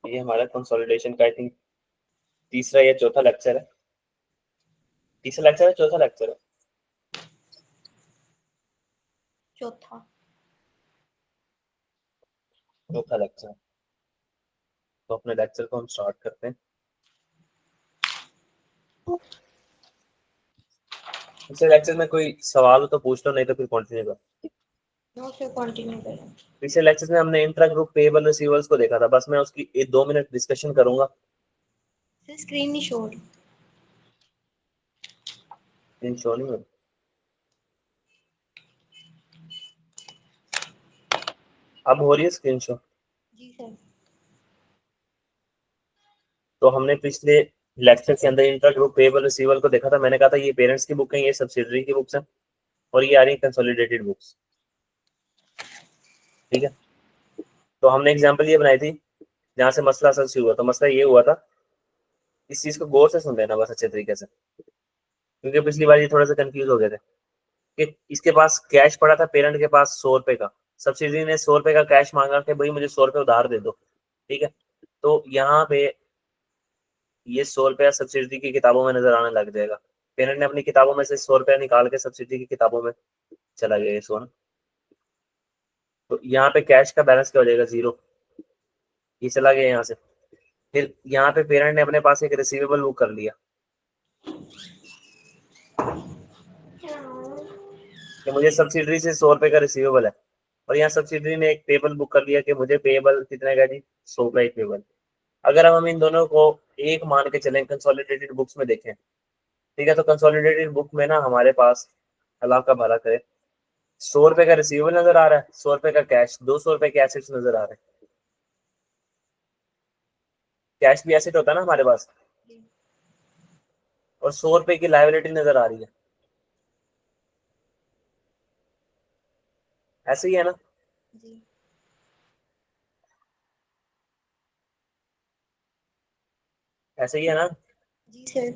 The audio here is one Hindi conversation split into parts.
ये हमारा कंसोलिडेशन का आई थिंक तीसरा या चौथा लेक्चर है। तीसरा लेक्चर है, चौथा लेक्चर है? चौथा लेक्चर। तो अपने लेक्चर को हम स्टार्ट करते हैं। पिछले लेक्चर में कोई सवाल हो तो पूछ लो, नहीं तो फिर कंटिन्यू करो। कंटिन्यू करें। पिछले लेक्चर में हमने इंट्रा ग्रुप पेएबल रिसीवर्स को देखा था। बस मैं उसकी 2 मिनट डिस्कशन करूंगा। स्क्रीन नहीं शो हो रही। स्क्रीन शो नहीं हो रही। अब हो रही है स्क्रीन शो? जी सर। तो हमने पिछले लेक्चर के अंदर इंट्रा ग्रुप पेएबल रिसीवर को देखा था। मैंने कहा था ये पेरेंट्स की बुक है, ये सब्सिडरी की बुक्स हैं, और ये आ रही है कंसोलिडेटेड बुक्स। ठीक है। तो हमने एग्जांपल ये बनाई थी जहां से मसला असल से हुआ। तो मसला ये हुआ था, इस चीज को गौर से सुन लेना बस अच्छे तरीके से, क्योंकि पिछली बार ये थोड़ा सा कंफ्यूज हो गए थे कि इसके पास कैश पड़ा था, पेरेंट के पास 100 रुपए का। सब्सिडी ने 100 रुपए का कैश मांगा कि भाई मुझे 100 रुपए उधार दे दो। ठीक है। तो यहाँ पे ये 100 रुपया सब्सिडी की किताबों में नजर आने लग जाएगा। पेरेंट ने अपनी किताबों में से 100 रुपया निकाल के सब्सिडी की किताबों में चला गया ये सोना। तो यहाँ पे कैश का बैलेंस क्या हो जाएगा? 0। ये चला गया यहाँ से। फिर यहाँ पे पेरेंट ने अपने पास एक रिसीवेबल बुक कर लिया कि मुझे सब्सिडरी से 100 रुपए का रिसीवेबल है, और यहाँ सब्सिडरी ने एक पेबल बुक कर लिया कि मुझे पेबल कितने का जी? 100 का एक पेबल। अगर हम इन दोनों को एक मान के चलें, कंसोलिडेटेड बुक्स में देखें, ठीक है, तो कंसोलिडेटेड बुक में ना हमारे पास, अल्लाह का भला करे, 100 रुपए का रिसीवेबल नजर आ रहा है, 100 रुपए का कैश, 200 रुपए के एसेट्स नजर आ रहे हैं। कैश भी एसेट होता है ना हमारे पास, और 100 रुपए की लाइबिलिटी नजर आ रही है। ऐसे ही है ना? जी ऐसे ही है ना? जी सर।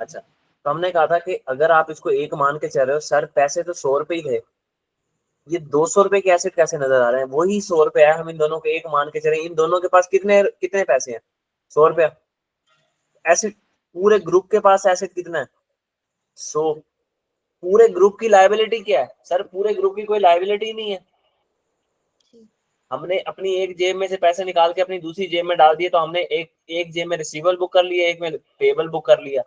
अच्छा, तो हमने कहा था कि अगर आप इसको एक मान के चल रहे हो, सर पैसे तो 100 रुपए ही थे, ये 200 रुपए के एसेट कैसे नजर आ रहे हैं? वही 100 रुपए है, हम इन दोनों को एक मान के चले। इन दोनों के पास कितने कितने पैसे हैं? 100 रुपया। एसेट पूरे ग्रुप के पास एसेट कितना है? 100। पूरे ग्रुप की लायबिलिटी क्या है? सर पूरे ग्रुप की कोई लायबिलिटी नहीं है। हमने अपनी एक जेब में से पैसे निकाल के अपनी दूसरी जेब में डाल दिए, तो हमने एक जेब में रिसीवेबल बुक कर लिया, एक में पेबल बुक कर लिया।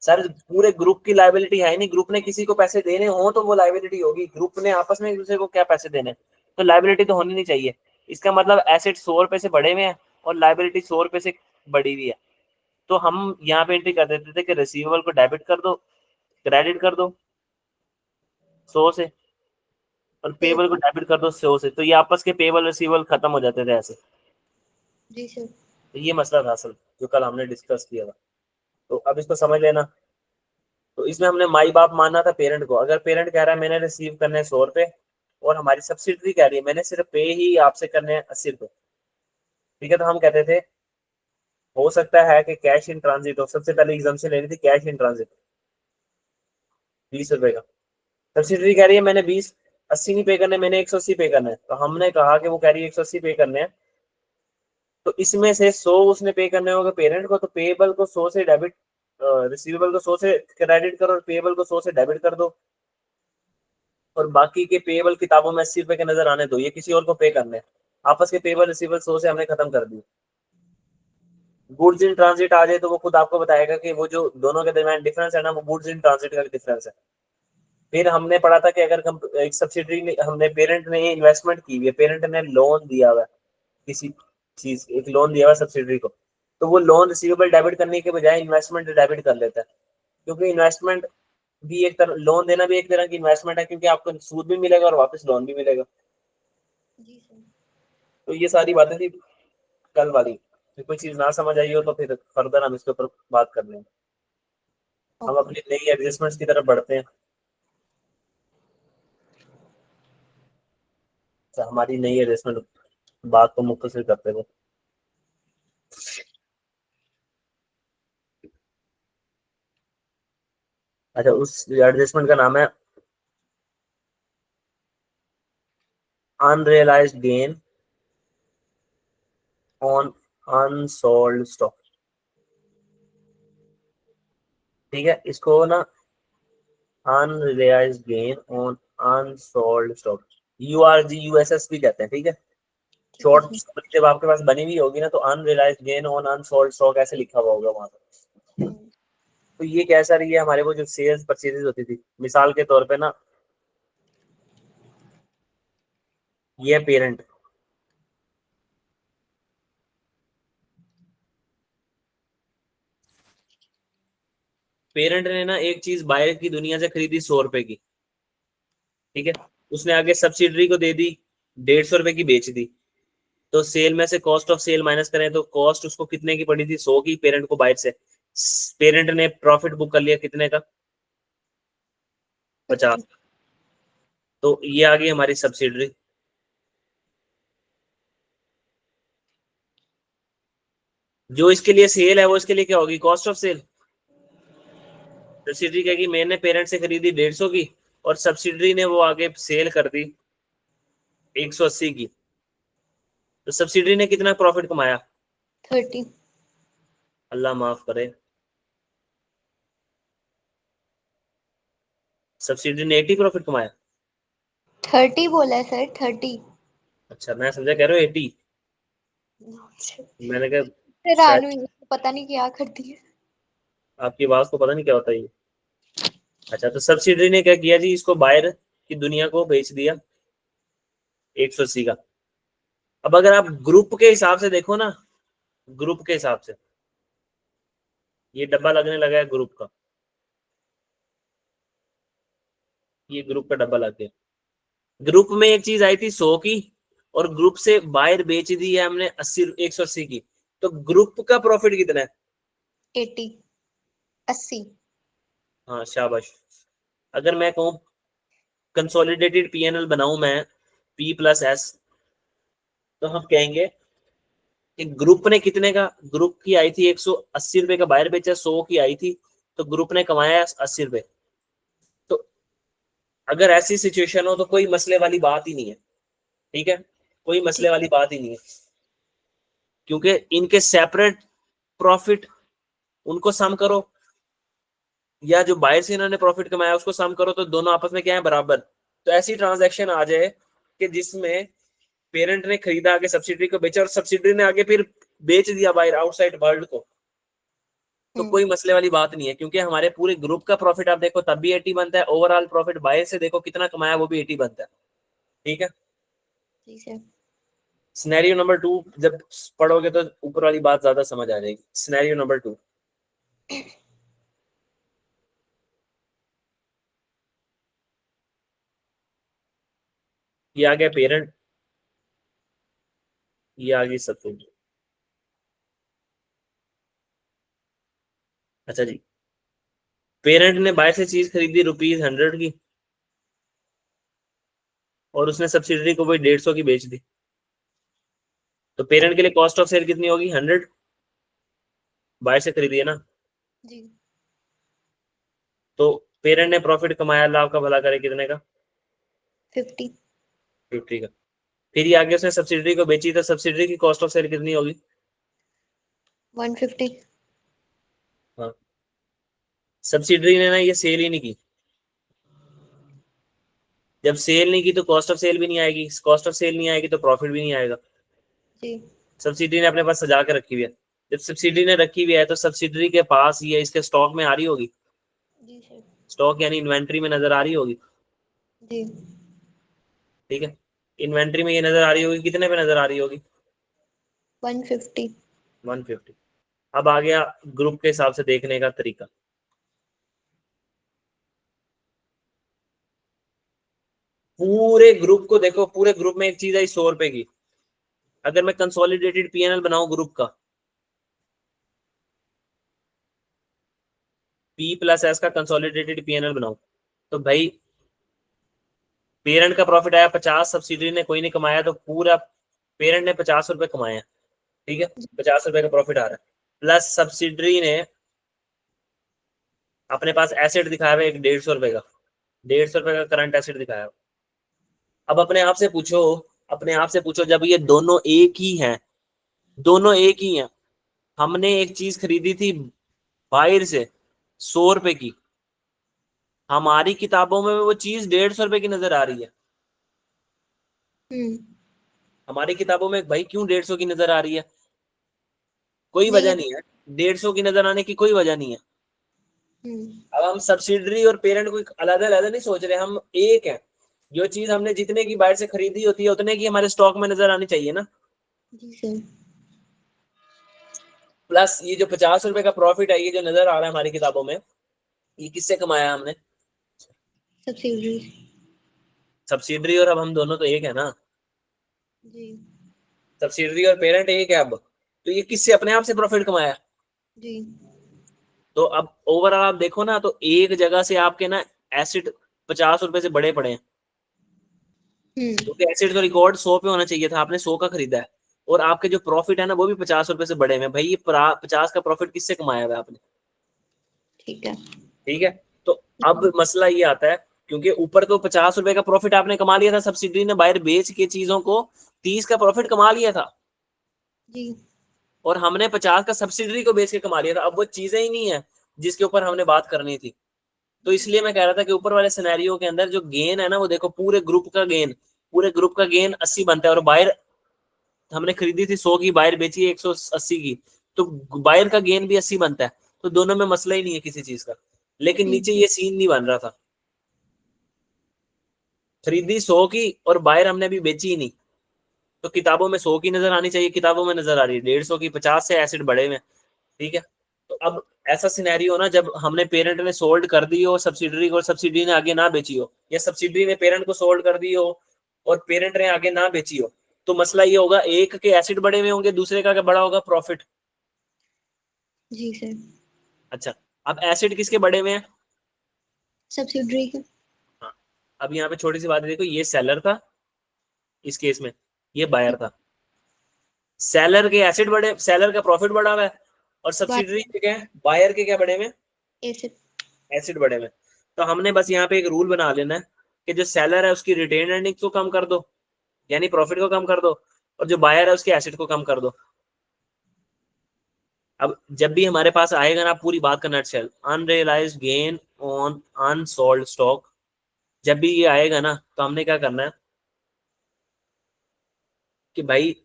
सर पूरे ग्रुप की लायबिलिटी है नहीं। ग्रुप ने किसी को पैसे देने हो तो वो लायबिलिटी होगी। ग्रुप ने आपस में एक दूसरे को क्या पैसे देने, तो लायबिलिटी तो होनी नहीं चाहिए। इसका मतलब एसेट 100 रुपए से बढ़े हुए हैं और लायबिलिटी 100 रुपए से बढ़ी हुई है। तो हम यहाँ पे एंट्री कर देते थे कि रिसीवेबल को डेबिट कर दो, क्रेडिट कर दो 100 से, और पेबल को डेबिट कर दो 100 से। तो ये आपस के पेबल रिसीवेबल खत्म हो जाते थे ऐसे। जी सर। तो ये मसला था असल, जो कल हमने डिस्कस किया था। तो अब इसको समझ लेना। तो इसमें हमने माई बाप मानना था पेरेंट को। अगर पेरेंट कह रहा है मैंने रिसीव करने हैं 100 रुपए, और हमारी सब्सिडरी कह रही है मैंने सिर्फ पे ही आपसे करने हैं 80 रुपए, ठीक है, तो हम कहते थे हो सकता है कि कैश इन ट्रांजिट हो। सबसे पहले एग्जाम्पशन लेनी थी कैश इन ट्रांजिट, 20 रुपए का। सब्सिडरी कह रही है मैंने 80 नहीं पे करने, मैंने 180 पे करना है। तो हमने कहा कि वो कह रही है 180 पे करने हैं, तो इसमें से 100 उसने पे करने होगा पेरेंट को, तो पेएबल को 100 से डेबिट, रिसीवेबल को 100 से क्रेडिट करो और पेएबल को 100 से डेबिट कर दो, और बाकी के पेएबल किताबों में 80 रुपए के नजर आने दो, ये किसी और को पे करने हैं। आपस के पेएबल रिसीवेबल 100 से हमने खत्म कर दिए। गुड्स इन ट्रांजिट आ जाए तो वो खुद आपको बताएगा कि वो जो दोनों के दरमियान डिफरेंस है ना, वो गुड्स इन ट्रांजिट का डिफरेंस है। फिर हमने पढ़ा था कि अगर एक सब्सिडरी हमने पेरेंट ने इन्वेस्टमेंट की हुई है, पेरेंट ने लोन दिया हुआ है किसी चीज, एक लोन दिया हुआ है सब्सिडरी को, तो वो लोन रिसीवेबल डेबिट करने के बजाय इन्वेस्टमेंट डेबिट कर लेता है। क्योंकि इन्वेस्टमेंट भी एक तरह, लोन देना भी एक तरह की इन्वेस्टमेंट है, क्योंकि आपको सूद भी मिलेगा और वापस लोन भी मिलेगा। जी सर। तो ये सारी बातें थी कल वाली। फिर कोई चीज ना समझ आई हो तो फिर फर्दर हम इसके ऊपर बात कर लेंगे। हम अपनी नई एडजस्टमेंट्स की तरफ बढ़ते हैं। अच्छा, हमारी नई एडजस्टमेंट बात को मुख्तसर करते हुए, अच्छा उस एडजस्टमेंट का नाम है unrealised gain on unsold stock. ठीक है, इसको ना unrealized gain on unsold stock, URG USS भी कहते हैं। ठीक है, ठीक है शॉर्ट सर। जब आपके पास बनी हुई होगी ना तो unrealised gain on unsold stock ऐसे लिखा हुआ होगा वहां पर। हम्म, तो ये कैसा रही है हमारे वो जो सेल्स परचेजेस होती थी, मिसाल के तौर पे ना ये पेरेंट, पेरेंट ने ना एक चीज बाहर की दुनिया से खरीदी 100 रुपए की। ठीक है, उसने आगे सब्सिडरी को दे दी 150 रुपए की, बेच दी। तो सेल में से कॉस्ट ऑफ सेल माइनस करें तो कॉस्ट उसको कितने की पड़ी थी, 100 की, पेरेंट को बाहर से। पेरेंट ने प्रॉफिट बुक कर लिया कितने का, 50। 50। तो ये आ गई हमारी सब्सिडरी। जो इसके लिए सेल है वो इसके लिए क्या होगी, कॉस्ट ऑफ सेल। सब्सिडरी कहेगी मैंने पेरेंट से खरीदी 150 की और सब्सिडरी ने वो आगे सेल कर दी 180 की। तो सब्सिडरी ने कितना प्रॉफिट कमाया, 30। अल्लाह माफ करे, सब्सिडरी ने 80 प्रॉफिट कमाया। 30 बोला है सर, 30। अच्छा, मैं समझा कह रहे हो 80। मैंने कहा शायद हैरान हुई, पता नहीं क्या करती है। आपकी आवाज को पता नहीं क्या होता है ये। अच्छा, तो सब्सिडरी ने क्या किया जी, इसको बाहर की दुनिया को बेच दिया 180 का। अब अगर आप ग्रुप के हिसाब से देखो ना, ग्रुप के हिसाब से ये डब्बा लगने लगा है ग्रुप का, ये ग्रुप का डब्बा लग गया। ग्रुप में एक चीज आई थी 100 की और ग्रुप से बाहर बेच दी है हमने 80, 180 की। तो ग्रुप का प्रॉफिट कितना है, 80, 80। हाँ शाबाश। अगर मैं कहूँ कंसोलिडेटेड पीएनएल बनाऊं मैं पी प्लस एस, तो हम कहेंगे कि ग्रुप ने कितने का, ग्रुप की आई थी 180 रुपए का, बाहर बेचा 100 की आई थी, तो ग्रुप ने कमाया 80 रुपए। तो अगर ऐसी सिचुएशन हो तो कोई मसले वाली बात ही नहीं है। ठीक है, कोई मसले ठीक। वाली बात ही नहीं है, क्योंकि इनके सेपरेट प्रॉफिट उनको सम करो या जो बाहर से इन्होंने प्रॉफिट कमाया उसको सम करो, तो दोनों आपस में क्या है, बराबर। तो ऐसी ट्रांजैक्शन आ जाए कि जिसमें पेरेंट ने खरीदा आगे सब्सिडरी को बेचा और सब्सिडरी ने आगे फिर बेच दिया बाहर आउटसाइड वर्ल्ड को, तो हम्म। कोई मसले वाली बात नहीं है, क्योंकि हमारे पूरे ग्रुप का प्रॉफिट आप देखो तब भी 80 बनता है, ओवरऑल प्रॉफिट बाहर से देखो कितना कमाया वो भी 80 बनता है। ठीक है, जी सर। सिनेरियो नंबर 2 जब पढ़ोगे तो ऊपर वाली बात ज्यादा समझ आ जाएगी। सिनेरियो नंबर 2, ये आ गया पेरेंट, ये आ गई सब्सिडरी। अच्छा जी, पेरेंट ने बाहर से चीज खरीदी ₹100 की और उसने सब्सिडरी को वही 150 की बेच दी। तो पेरेंट के लिए कॉस्ट ऑफ सेल कितनी होगी, 100, बाहर से खरीदी है ना। जी। तो पेरेंट ने प्रॉफिट कमाया, अल्लाह आपका भला करे, कितने का, 50। 50 का। फिर ये आगे उसने सब्सिडरी को बेची, तो सब्सिडरी की कॉस्ट ऑफ सेल कितनी होगी, 150। हाँ। सब्सिडरी ने ना ये सेल ही नहीं की, जब सेल नहीं की तो कॉस्ट ऑफ सेल भी नहीं आएगी, कॉस्ट ऑफ सेल नहीं आएगी तो प्रॉफिट भी नहीं आएगा। जी। सब्सिडरी ने अपने पास सजा के रखी हुई है, जब सब्सिडरी ने रखी हुई है तो सब्सिडरी के पास ये इसके स्टॉक में आ रही होगी, जी सर। स्टॉक यानी इन्वेंट्री में नजर आ रही होगी। जी। ठीक है, इन्वेंट्री में ये नजर आ रही होगी, कितने पे नजर आ रही होगी, 150। 150। अब आ गया ग्रुप के हिसाब से देखने का तरीका। पूरे ग्रुप को देखो, पूरे ग्रुप में एक चीज आई 100 रुपए की। अगर मैं कंसोलिडेटेड पीएनएल बनाऊं ग्रुप का, पी प्लस एस का कंसोलिडेटेड पीएनएल बनाऊं, तो भाई पेरेंट का प्रॉफिट आया 50, सब्सिडरी ने कोई नहीं कमाया, तो पूरा पेरेंट ने 50 रुपए कमाए हैं। ठीक है, 50 रुपए का प्रॉफिट आ रहा है, प्लस सब्सिडरी ने अपने पास एसेट दिखाया हुआ एक 150 रुपए का, 150 रुपए का करंट एसेट दिखाया हुआ। अब अपने आप से पूछो, अपने आप से पूछो, जब ये दोनों एक ही हैं दोनों एक ही हैं। हमने एक चीज खरीदी थी बाहर से 100 रुपए की, हमारी किताबों में वो चीज 150 रुपए की नजर आ रही है। हम्म। हमारी किताबों में भाई क्यों 150 की नजर आ रही है? कोई नहीं वजह है। नहीं है। 150 की नजर आने की कोई वजह नहीं है। हम्म। अब हम सब्सिडरी और पेरेंट को अलग अलग नहीं सोच रहे, हम एक है। जो चीज हमने जितने की बाहर से खरीदी होती है उतने की हमारे स्टॉक में नजर आनी चाहिए ना। जी सर। प्लस ये जो 50 रुपए का प्रॉफिट है, ये जो नजर आ रहा है हमारी किताबों में, ये किससे कमाया हमने? सब्सिडरी। सब्सिडरी और अब हम दोनों तो एक है ना। जी। सब्सिडरी और पेरेंट एक है अब, तो ये किससे अपने आप से प्रॉफिट कमाया? जी। तो अब ओवरऑल आप देखो ना, तो एक जगह से आपके ना एसिड 50 रुपए से बड़े पड़े हैं, हम्म। क्योंकि एसिड तो रिकॉर्ड 100 पे होना चाहिए था, आपने 100 का खरीदा है। और आपके जो प्रॉफिट है ना वो भी 50 रुपए से बड़े हैं भाई। ये 50 का प्रॉफिट किससे कमाया हुआ है आपने? ठीक है। ठीक है। तो अब मसला ये आता है, क्योंकि ऊपर तो 50 रुपए का प्रॉफिट आपने कमा लिया था, सब्सिडी ने बाहर बेच के चीजों को 30 का प्रॉफिट कमा लिया था, जी। और हमने 50 का सब्सिडरी को बेच के कमा लिया था। अब वो चीजें ही नहीं है जिसके ऊपर हमने बात करनी थी। तो इसलिए मैं कह रहा था कि ऊपर वाले सिनेरियो के अंदर जो गेन है ना, वो देखो पूरे ग्रुप का गेन 80 बनता है, और बायर हमने खरीदी थी 100 की, बायर बेची है 180 की, तो बायर का गेन भी 80 बनता है। तो दोनों में मसला ही नहीं है किसी चीज का। लेकिन नीचे हम्म। ये सीन नहीं बन रहा था, खरीदी 100 की और बायर हमने अभी बेची ही नहीं। तो किताबों में 100 की नजर आनी चाहिए, किताबों में नजर आ रही है 150 की, 50 से एसिड बढ़े हुए हैं। ठीक है। तो अब ऐसा सिनेरियो ना, जब हमने पेरेंट ने सोल्ड कर दी हो सब्सिडरी को और सब्सिडरी ने आगे ना बेची हो, या सब्सिडरी ने पेरेंट को सोल्ड कर दी हो और पेरेंट ने आगे ना बेची हो, तो मसला ये होगा, एक के एसिड बढ़े हुए होंगे, दूसरे का क्या बड़ा होगा प्रॉफिट। जी सर। अच्छा, अब एसिड किसके बढ़े हुए हैं? सब्सिडरी के। हाँ। अब यहाँ पे छोटी सी बात है, देखो ये सेलर था इस केस में, ये बायर था। सेलर के एसिड बढ़े, सेलर का प्रॉफिट बढ़ा हुआ है, और सब्सिडरी के क्या है, बायर के क्या बढ़े हुए हैं? एसिड। एसिड बढ़े हुए हैं। तो हमने बस यहाँ पे एक रूल बना लेना है कि जो सेलर है उसकी रिटेन अर्निंग को कम कर दो, यानी प्रॉफिट को कम कर दो, और जो बायर है उसके एसिड को कम कर दो। अब जब भी हमारे पास आएगा ना, पूरी बात का nutshell, unrealised gain on unsold stock, जब भी ये आएगा ना, तो हमने क्या करना है कि भाई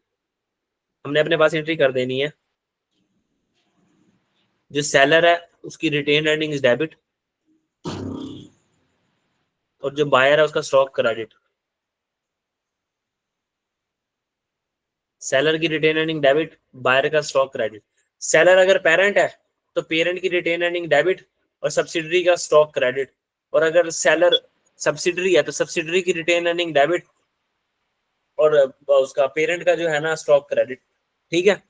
हमने अपने पास एंट्री कर देनी है, जो सेलर है उसकी रिटेन अर्निंग इज डेबिट, और जो बायर है उसका स्टॉक क्रेडिट। सेलर की रिटेन अर्निंग डेबिट, बायर का स्टॉक क्रेडिट। सेलर अगर पेरेंट है तो पेरेंट की रिटेन अर्निंग डेबिट और सब्सिडरी का स्टॉक क्रेडिट, और अगर सेलर सब्सिडरी है तो सब्सिडरी की रिटेन अर्निंग डेबिट और उसका पेरेंट का जो है ना स्टॉक क्रेडिट। ठीक है।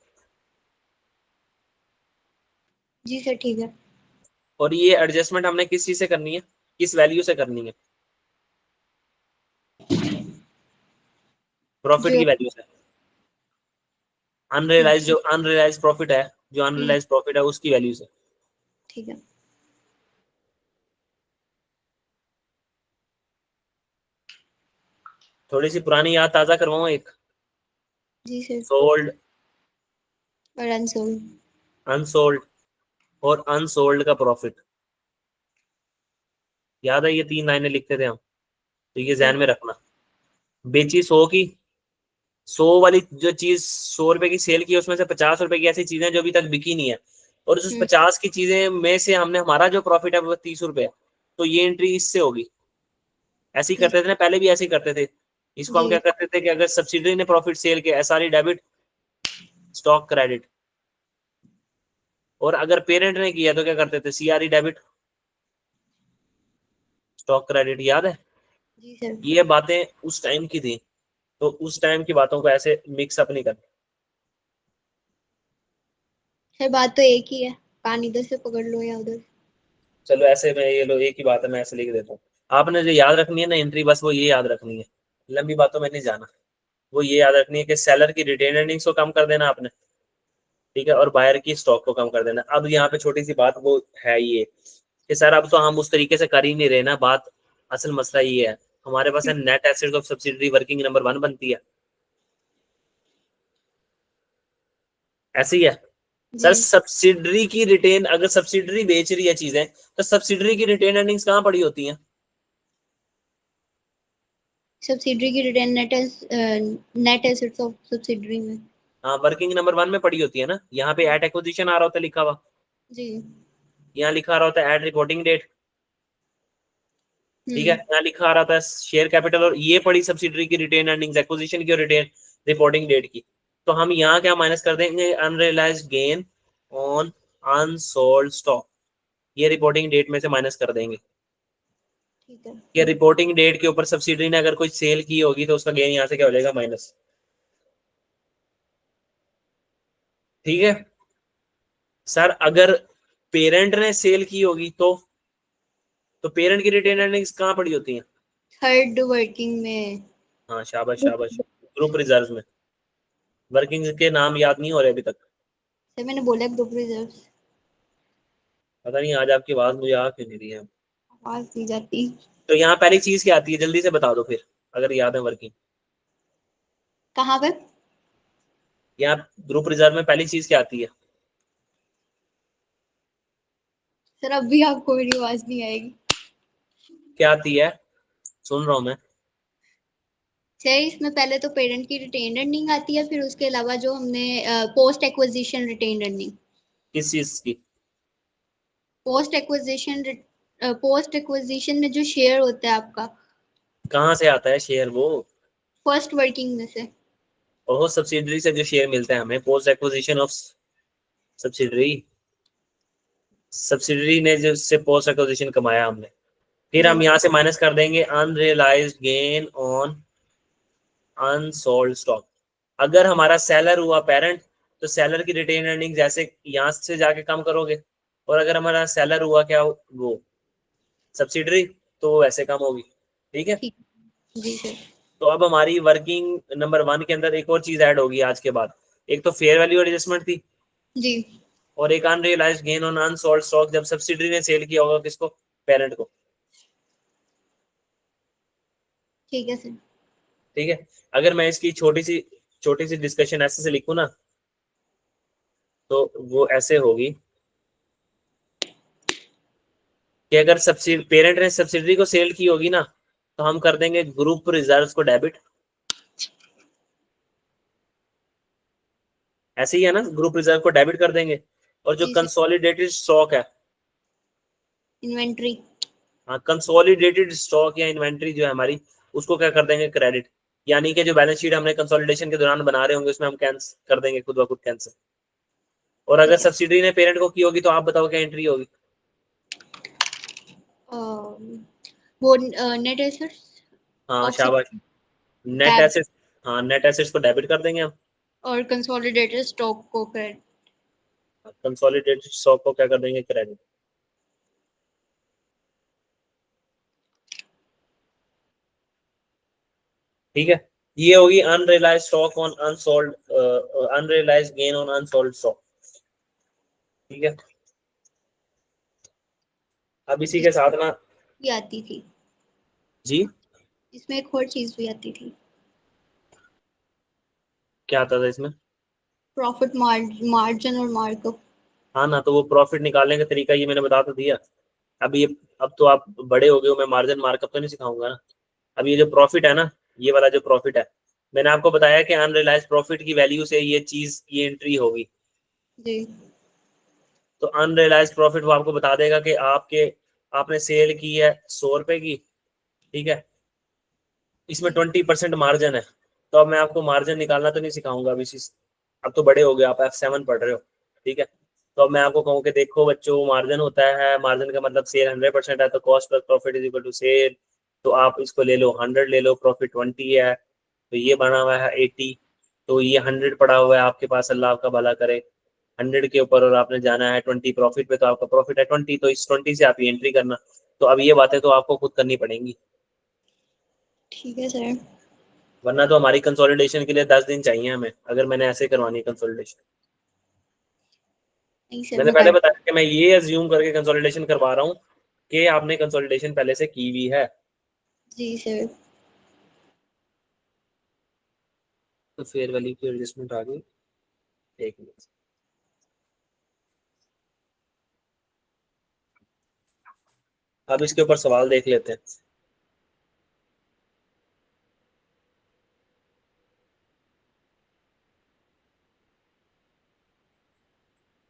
जी सर ठीक है। और ये एडजस्टमेंट हमने किस चीज से करनी है, किस वैल्यू से करनी है? प्रॉफिट जो। की वैल्यू से। ठीक अनरियलाइज, जो अनरियलाइज प्रॉफिट है, जो हम्म। अनरियलाइज प्रॉफिट है उसकी वैल्यू से। ठीक है। थोड़ी सी पुरानी याद ताजा करवाऊं एक। जी सर। सोल्ड, और अनसोल्ड। अनसोल्ड और अनसोल्ड का प्रॉफिट, याद है ये 3 लाइनें लिखते थे हम, तो ये जी। ध्यान में रखना। बेची 100 की, 100 वाली जो चीज 100 रुपए की सेल की, उसमें से 50 रुपए की ऐसी चीजें जो अभी तक बिकी नहीं है, और उस हम्म। 50 की चीजें में से हमने हमारा जो प्रॉफिट है वो 30 रुपए है, तो ये एंट्री इससे होगी। ऐसे ही ठीक। करते थे ना, पहले भी ऐसे ही करते थे। इसको हम क्या जी। करते थे कि अगर सब्सिडरी ने प्रॉफिट सेल के, एसआरई डेबिट, स्टॉक क्रेडिट, और अगर पेरेंट ने किया तो क्या करते थे, सीआरई डेबिट, स्टॉक क्रेडिट। याद है? जी सर। ये बातें उस टाइम की थी, तो उस टाइम की बातों को ऐसे मिक्सअप नहीं करना। सर बात तो एक ही है, कान इधर से पकड़ लो या उधर। चलो ऐसे में ये लो, एक ही बात है, मैं ऐसे लिख देता हूँ। आपने जो याद रखनी है ना एंट्री, बस वो ये याद रखनी है, लंबी बातों में नहीं जाना। वो ये याद रखनी है कि सेलर की रिटेन अर्निंग्स को कम कर देना आपने, ठीक है, और बायर की स्टॉक को कम कर देना। अब यहाँ पे छोटी सी बात वो है ये कि सर अब तो हम उस तरीके से कर ही नहीं रहे ना बात। असल मसला ये है, हमारे पास है net asset of subsidiary working number 1 बनती है, ऐसे ही है सर। सब्सिडरी की रिटेन, अगर सब्सिडरी बेच रही है चीजें तो सब्सिडरी की रिटेन अर्निंग्स कहाँ पड़ी होती हैं? सब्सिडरी की retained net assets of subsidiary में। हाँ, वर्किंग नंबर 1 में पड़ी होती है ना। यहाँ पे एट एक्विजिशन आ रहा होता है लिखा हुआ, जी। यहाँ लिखा आ रहा होता है एट रिपोर्टिंग डेट, ठीक है। हम्म। यहाँ लिखा आ रहा था शेयर कैपिटल, और ये पड़ी सब्सिडरी की रिटेन अर्निंग्स एक्विजिशन की और रिटेन रिपोर्टिंग डेट की। तो हम यहाँ क्या माइनस कर देंगे? Unrealised gain on unsold stock, ये रिपोर्टिंग डेट में से माइनस कर देंगे। ठीक है। कि रिपोर्टिंग डेट के ऊपर सब्सिडरी ने अगर कोई सेल की होगी तो उसका गेन यहाँ से क्या हो जाएगा? माइनस। ठीक है सर। अगर पेरेंट ने सेल की होगी तो पेरेंट की रिटेन अर्निंग्स कहाँ पड़ी होती हैं? थर्ड वर्किंग में। हाँ, शाबाश शाबाश, ग्रुप रिजर्व में। वर्किंग के नाम याद नहीं हो रहे अभी तक। सर मैंने बोला ग्रुप रिजर्व। पता नहीं आज आपकी आवाज मुझे आ क्यों नहीं रही है। आवाज दी जाती। तो यहाँ पहली चीज क्या आती है जल्दी से बता दो फिर, अगर याद है वर्किंग। कहाँ पे? यहाँ ग्रुप रिजर्व में पहली चीज क्या आती है? सर अभी आपको मेरी आवाज नहीं आएगी। क्या आती है? सुन रहा हूँ मैं। सर इसमें पहले तो पेरेंट की रिटेन अर्निंग आती है, फिर उसके अलावा जो हमने पोस्ट एक्विजिशन रिटेन अर्निंग। किस चीज की? पोस्ट एक्विजिशन में जो शेयर होता है आपका, कहाँ से आता है शेयर वो? फर्स्ट वर्किंग में से। ओहो, सब्सिडरी से जो शेयर मिलता है हमें, post acquisition of subsidiary. Subsidiary ने जो से पोस्ट एक्विजिशन कमाया हमने, फिर जी। हम यहाँ से माइनस कर देंगे unrealised gain on unsold stock. अगर हमारा सेलर हुआ पेरेंट तो सेलर की रिटेन अर्निंग जैसे यहाँ से जाके कम करोगे, और अगर हमारा सेलर हुआ क्या वो सब्सिडरी, तो वो वैसे कम होगी। ठीक है। ठीक। जी सर। तो अब हमारी वर्किंग नंबर 1 के अंदर एक और चीज ऐड होगी आज के बाद। एक तो फेयर वैल्यू एडजस्टमेंट थी, जी। और एक unrealised gain on unsold stock जब सब्सिडरी ने सेल किया होगा किसको? पेरेंट को। ठीक है सर। ठीक है। अगर मैं इसकी छोटी सी डिस्कशन ऐसे से लिखूं ना, तो वो ऐसे होगी कि अगर सब्सिडी पेरेंट ने सब्सिडरी को सेल की होगी ना, तो हम कर देंगे ग्रुप रिजर्व को डेबिट। ऐसे ही है ना, ग्रुप रिजर्व को डेबिट कर देंगे। और जो जी सर। कंसोलिडेटेड स्टॉक है, इन्वेंट्री। हाँ, कंसोलिडेटेड स्टॉक या इन्वेंट्री जो है हमारी, उसको क्या कर देंगे? क्रेडिट। यानी कि जो बैलेंस शीट हमने कंसोलिडेशन के दौरान बना रहे होंगे उसमें हम कैंसिल कर देंगे खुद ब खुद कैंसिल। और अगर ठीक है। सब्सिडी ने पेरेंट को की होगी तो आप बताओ क्या एंट्री होगी? वो नेट एसेट्स हाँ, ऑफ शाबाश। Net tab assets. हाँ, नेट एसेट्स को डेबिट कर देंगे हम। और कंसोलिडेटेड स्टॉक को क्रेडिट। कंसोलिडेटेड स्टॉक को क्या कर देंगे? क्रेडिट। ठीक है। ये होगी unrealised stock on unsold, unrealised gain on unsold stock. ठीक है। अब इसी के साथ ना, भी आती थी। जी, इसमें एक और चीज भी आती थी, क्या आता था इसमें? प्रॉफिट मार्जिन और मार्कअप। हाँ ना, तो वो प्रॉफिट निकालने का तरीका ये मैंने बता तो दिया। अब ये, अब तो आप बड़े हो गए हो, मैं मार्जिन मार्कअप तो नहीं सिखाऊंगा ना। अब ये जो प्रॉफिट है ना, ये वाला जो प्रॉफिट है, मैंने आपको बताया कि अनरियलाइज्ड प्रॉफिट की वैल्यू से ये चीज, ये एंट्री होगी। जी। तो अनरियलाइज्ड प्रॉफिट वो आपको बता देगा कि आपने सेल की है 100 रुपए की, ठीक है, इसमें 20% मार्जिन है। तो अब मैं आपको मार्जिन निकालना तो नहीं सिखाऊंगा अभी अब तो बड़े हो गए, आप F7 पढ़ रहे हो। ठीक है। तो अब मैं आपको कहूँ कि देखो बच्चों, मार्जिन होता है, मार्जिन का मतलब सेल 100% है, तो cost plus profit is equal to sale. तो आप इसको ले लो 100 ले लो, प्रॉफिट 20 है, तो ये बना हुआ है 80। तो ये 100 पड़ा हुआ है आपके पास, अल्लाह आपका भला करे, 100 के ऊपर, और आपने जाना है 20 प्रॉफिट पे, तो आपका प्रॉफिट है 20, तो इस 20 से आप ये एंट्री करना। तो अब ये बातें तो आपको खुद करनी पड़ेंगी, ठीक है सर। वरना तो हमारी कंसोलिडेशन के लिए 10 दिन चाहिए हमें, अगर मैंने ऐसे करवानी है कंसोलिडेशन। नहीं सर मैंने मैं पहले कर। बताया कि मैं ये अज्यूम करके कंसोलिडेशन करवा रहा हूँ कि आपने कंसोलिडेशन पहले से की हुई है। जी सर। तो फेयर वैल्यू की एडजस्टमेंट आ गई, एक मिनट। अब इसके ऊपर सवाल देख लेते हैं।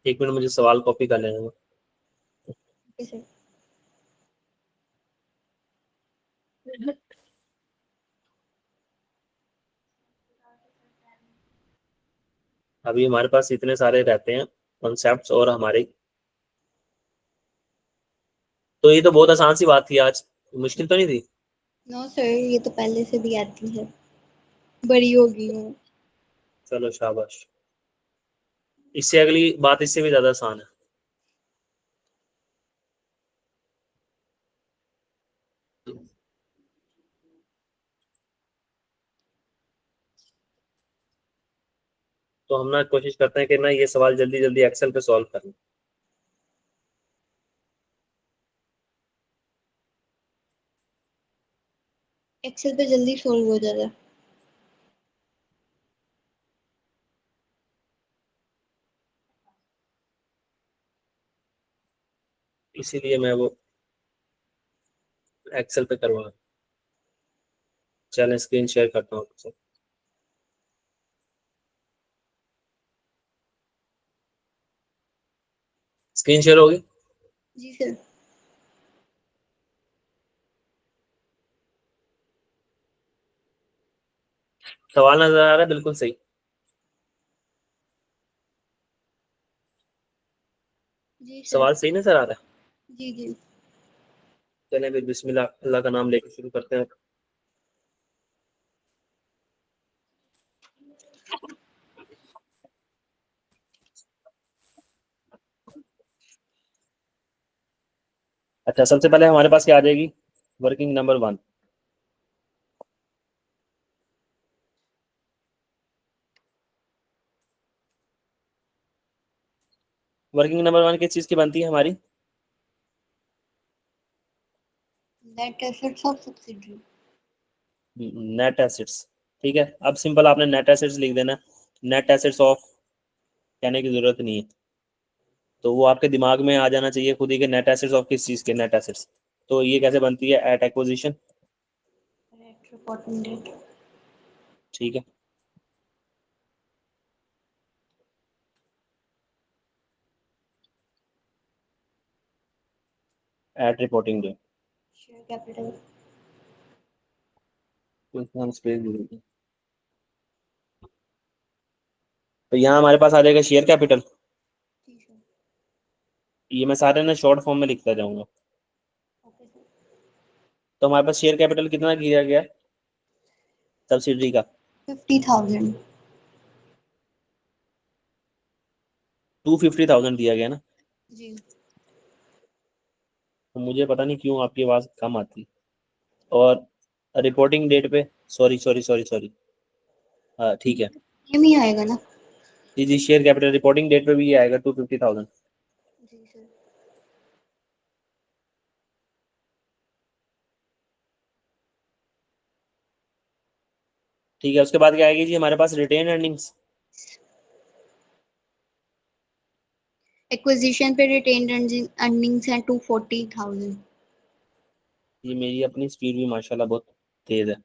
एक मिनट, मुझे सवाल कॉपी कर लेना। Okay sir. अभी हमारे पास इतने सारे रहते हैं कॉन्सेप्ट्स और हमारे, तो ये तो बहुत आसान सी बात थी आज, मुश्किल तो नहीं थी। नो सर, ये तो पहले से भी आती है, बड़ी हो गई हूँ। चलो शाबाश। इससे अगली बात इससे भी ज्यादा आसान है। तो हम ना कोशिश करते हैं कि ना ये सवाल जल्दी जल्दी एक्सेल पे सॉल्व करें। एक्सेल पे जल्दी सोल्व हो जाता है। इसीलिए मैं वो एक्सेल पे करवा। चलें, स्क्रीन शेयर करता हूँ आपसे। स्क्रीन शेयर होगी। जी सर। सवाल नजर आ रहा है बिल्कुल सही। जी सर। सवाल सही नजर आ रहा है। जी जी। चलें फिर बिस्मिल्लाह, अल्लाह का नाम लेके शुरू करते हैं। अच्छा, सबसे पहले हमारे पास क्या आ जाएगी? Working number 1। वर्किंग नंबर 1 किस चीज की बनती है हमारी? Net assets of subsidy. Net assets. ठीक है, अब सिंपल आपने नेट एसेट्स लिख देना। नेट एसेट्स ऑफ कहने की जरूरत नहीं है, तो वो आपके दिमाग में आ जाना चाहिए खुद ही के नेट एसेट्स ऑफ किस चीज के नेट एसेट्स। तो ये कैसे बनती है? At acquisition. Net reporting date. ठीक है, at reporting day. Share capital. हम स्पेस दे देंगे। तो यहाँ हमारे पास आ जाएगा शेयर कैपिटल। जी सर। ये मैं सारे ना शॉर्ट फॉर्म में लिखता जाऊंगा। Okay sir. तो हमारे पास शेयर कैपिटल कितना किया गया सब्सिडरी का? 50,000। 250,000 दिया गया ना। जी। तो मुझे पता नहीं क्यों आपकी आवाज़ कम आती। और रिपोर्टिंग डेट पे, सॉरी सॉरी सॉरी सॉरी, हाँ ठीक है। ये भी आएगा ना? जी जी, शेयर कैपिटल रिपोर्टिंग डेट पे भी ये आएगा 250,000। जी सर। ठीक है, उसके बाद क्या आएगी जी हमारे पास? Retain earnings. एक्विजिशन पे रिटेन्ड अर्निंग्स हैं 240,000। ये मेरी अपनी स्पीड भी माशाल्लाह बहुत तेज है।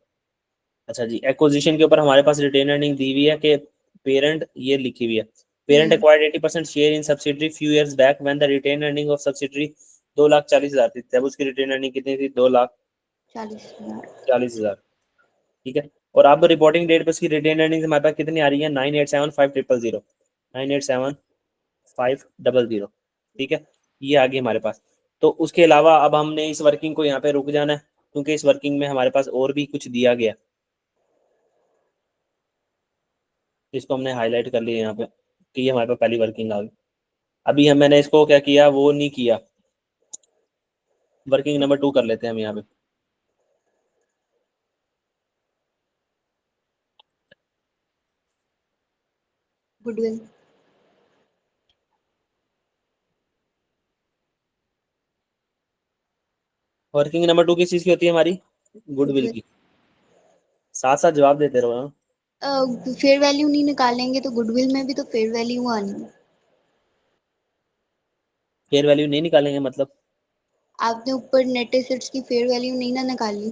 अच्छा जी, एक्विजिशन के ऊपर हमारे पास रिटेन अर्निंग दी हुई है कि पेरेंट, ये लिखी हुई है, parent acquired 80% share in subsidiary few years back when the retained earning of subsidiary 2,40,000 थी। तब उसकी रिटेन अर्निंग कितनी थी? 40,000। 2,40,000। ठीक है, और अब रिपोर्टिंग डेट पे उसकी रिटेन अर्निंग हमारे पास कितनी आ रही है? 9,87,500। 9,87,500। ठीक है, ये आ गई हमारे पास। तो उसके अलावा अब हमने इस वर्किंग को यहाँ पे रुक जाना है, क्योंकि इस वर्किंग में हमारे पास और भी कुछ दिया गया, इसको हमने हाईलाइट कर लिया यहाँ पे कि ये हमारे पास पहली वर्किंग आ गई। अभी हम मैंने इसको क्या किया, वो नहीं किया। वर्किंग नंबर 2 कर लेते हैं हम यहाँ पे। गुडविल। वर्किंग नंबर 2 किस चीज़ की होती है हमारी? Goodwill goodwill. की। साथ साथ जवाब देते रहो ना। फेयर वैल्यू नहीं निकालेंगे तो गुडविल में भी तो फेयर वैल्यू आनी है। फेयर वैल्यू नहीं निकालेंगे मतलब? आपने ऊपर नेट एसेट्स की फेयर वैल्यू नहीं ना निकाली?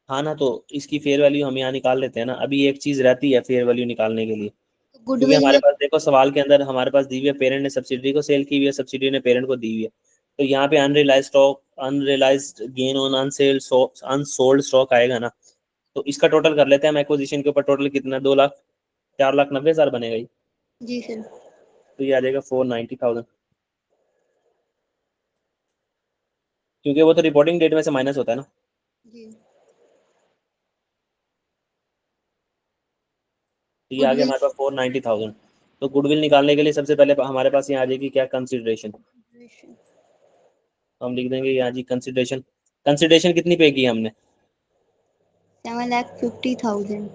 हाँ ना, तो इसकी फेयर वैल्यू हम यहाँ निकाल लेते हैं ना। अभी एक चीज रहती है फेयर वैल्यू निकालने के लिए, क्योंकि गुडविल हमारे में पास देखो सवाल के अंदर हमारे पास दी हुई है पेरेंट ने सब्सिडरी को सेल की हुई है, सब्सिडरी ने पेरेंट को दी हुई है। तो यहाँ पे unrealize stock, unrealise gain on unsold unsold stock आएगा ना। तो इसका टोटल कर लेते हैं हम, एक्विजिशन के ऊपर टोटल कितना, 2 लाख 4,90,000 बनेगा ये। जी सर। तो ये आ जाएगा 490,000, क्योंकि वो तो रिपोर्टिंग डेट में से माइनस होता है ना। जी। तो ये आ गया गुडविल हमारे पास 490,000। तो गुडविल निकालने के लिए सबसे पहले हमारे पास यहाँ आ जाएगी क्या, कंसिडरेशन। हम लिख देंगे यहाँ जी कंसिडरेशन। कंसिडरेशन कितनी पे की हमने? 7,50,000।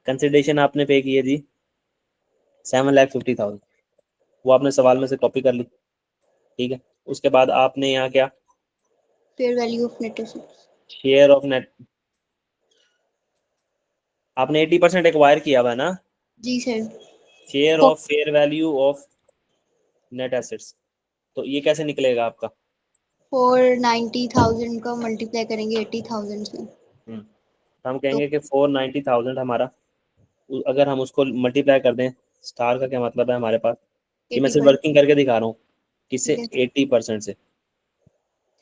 कंसिडरेशन आपने पे की है जी 7,50,000। वो आपने सवाल में से कॉपी कर ली, ठीक है। उसके बाद आपने यहाँ क्या, fair value of net assets. Share of net, आपने 80% एक्वायर किया हुआ है ना। जी sir. Share of fair value of net assets, तो ये कैसे निकलेगा आपका? 490,000 का मल्टीप्लाई करेंगे 80,000 से। तो हम तो कहेंगे कि 490,000 हमारा, अगर हम उसको मल्टीप्लाई कर दें, स्टार का क्या मतलब है हमारे पास, ये मैं सिर्फ 80%। वर्किंग करके दिखा रहा हूँ, ठीक किससे, है। 80% से।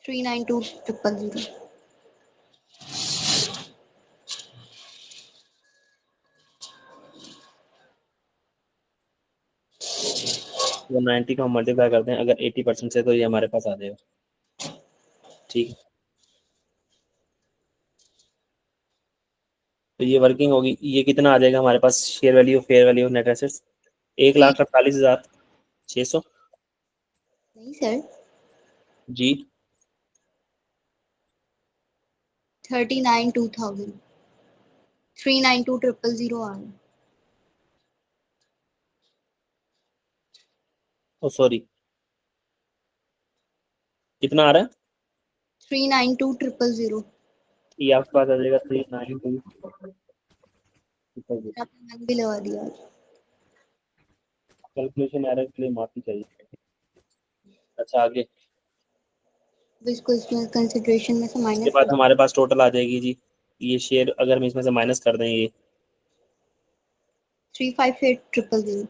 392,000। वो 90 को हम मल्टीप्लाई करते हैं अगर 80% से, तो ये हमारे पास आ जाएगा, ठीक है। तो ये वर्किंग होगी, ये कितना आ जाएगा हमारे पास, share value fair value net assets, एक थ्री। लाख 48,600 नहीं सर। जी। 392,000। 392,000 आ रहा है। ओ सॉरी, कितना आ रहा है? 392,000। ये आपके पास आ जाएगा 392। आपने मन भी लगा दिया। कैलकुलेशन एरर के लिए माफी चाहिए। अच्छा आगे, अब इसको इसमें कंसिडरेशन में से इसके माइनस बाद कर। हमारे पास टोटल आ जाएगी जी, ये शेयर अगर हम इसमें से माइनस कर दें ये, 358,000।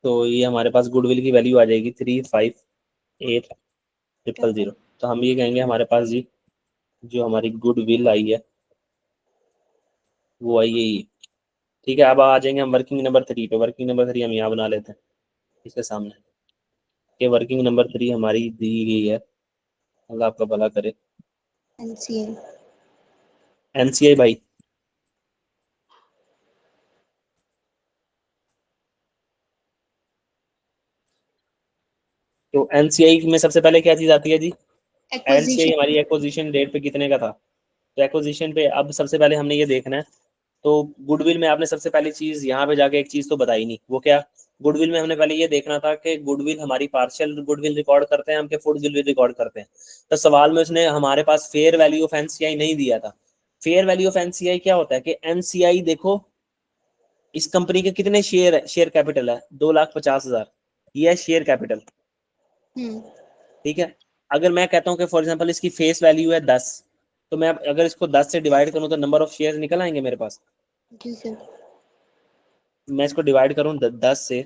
तो ये हमारे पास गुडविल की वैल्यू आ जाएगी 358,000। तो हम ये कहेंगे हमारे पास जी, जो हमारी गुडविल आई है वो आई है ये, ठीक है। अब आ जाएंगे हम वर्किंग नंबर 3 पे। वर्किंग नंबर 3 हम यहाँ बना लेते हैं इसके सामने, कि वर्किंग नंबर 3 हमारी दी गई है, अल्लाह आपका भला करे, एनसीए। एनसीआई भाई। तो एनसीआई में सबसे पहले क्या चीज आती है जी, एनसीआई हमारी एक्विजिशन। एक्विजिशन डेट पे कितने का था। तो एक्विजिशन पे अब सबसे पहले हमने ये देखना है। तो गुडविल में आपने सबसे पहली चीज यहाँ पे जाके एक चीज तो बताई नहीं, वो क्या, गुडविल में हमने पहले ये देखना था कि गुडविल हमारी पार्शियल गुडविल रिकॉर्ड करते हैं हम, के फुल गुडविल रिकॉर्ड करते हैं। तो सवाल में उसने हमारे पास फेयर वैल्यू ऑफ एनसीआई नहीं दिया था। फेयर वैल्यू ऑफ एनसीआई क्या होता है कि एनसीआई देखो, इस कंपनी के कितने शेयर है, शेयर कैपिटल है 2,50,000, ये है शेयर कैपिटल, हम्म। ठीक है। अगर मैं कहता हूँ कि फॉर एग्जांपल इसकी फेस वैल्यू है 10, तो मैं अगर इसको 10 से डिवाइड करूँ तो नंबर ऑफ शेयर निकल आएंगे मेरे पास। जी सर। मैं इसको डिवाइड करूँ 10 से,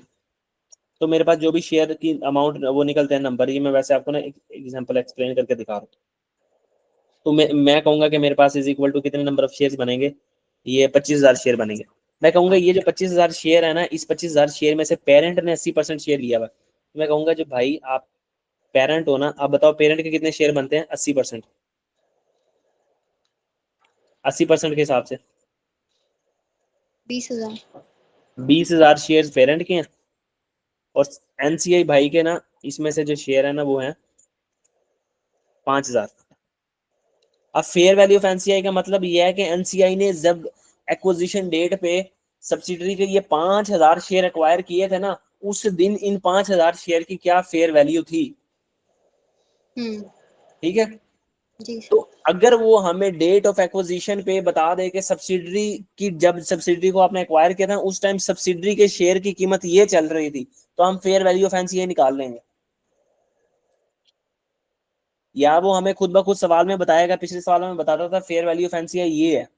तो मेरे पास जो भी शेयर की अमाउंट वो निकलते हैं नंबर, ये मैं वैसे आपको ना एक एग्जांपल एक्सप्लेन करके दिखा रहा हूँ। तो मैं कहूंगा कि मेरे पास इज इक्वल टू कितने नंबर ऑफ शेयर बनेंगे, ये 25,000 शेयर बनेंगे। मैं कहूंगा ये जो 25,000 शेयर है ना, इस 25,000 शेयर में से पेरेंट ने 80% शेयर लिया हुआ है। तो मैं कहूंगा जो भाई आप पेरेंट हो ना, आप बताओ पेरेंट के कितने शेयर बनते हैं, 80%, 80% के हिसाब से 20,000। 20,000 शेयर पेरेंट के हैं, और एनसीआई भाई के ना इसमें से जो शेयर है ना वो है 5,000। अब फेयर वैल्यू ऑफ एनसीआई का मतलब ये है कि एनसीआई ने जब एक्विजिशन डेट पे सब्सिडरी के ये 5,000 शेयर एक्वायर किए थे ना, उस दिन इन 5,000 शेयर की क्या फेयर वैल्यू थी, हम्म। ठीक है। जी सर। तो अगर वो हमें डेट ऑफ एक्विजिशन पे बता दे कि सब्सिडरी की, जब सब्सिडरी को आपने एक्वायर किया था उस टाइम सब्सिडरी के शेयर की कीमत ये चल रही थी, तो हम फेयर वैल्यू ऑफ एनसीआई निकाल लेंगे। या वो हमें खुद ब खुद सवाल में बताएगा, पिछले सवाल में बताता था फेयर वैल्यू ऑफ एनसीआई ये है।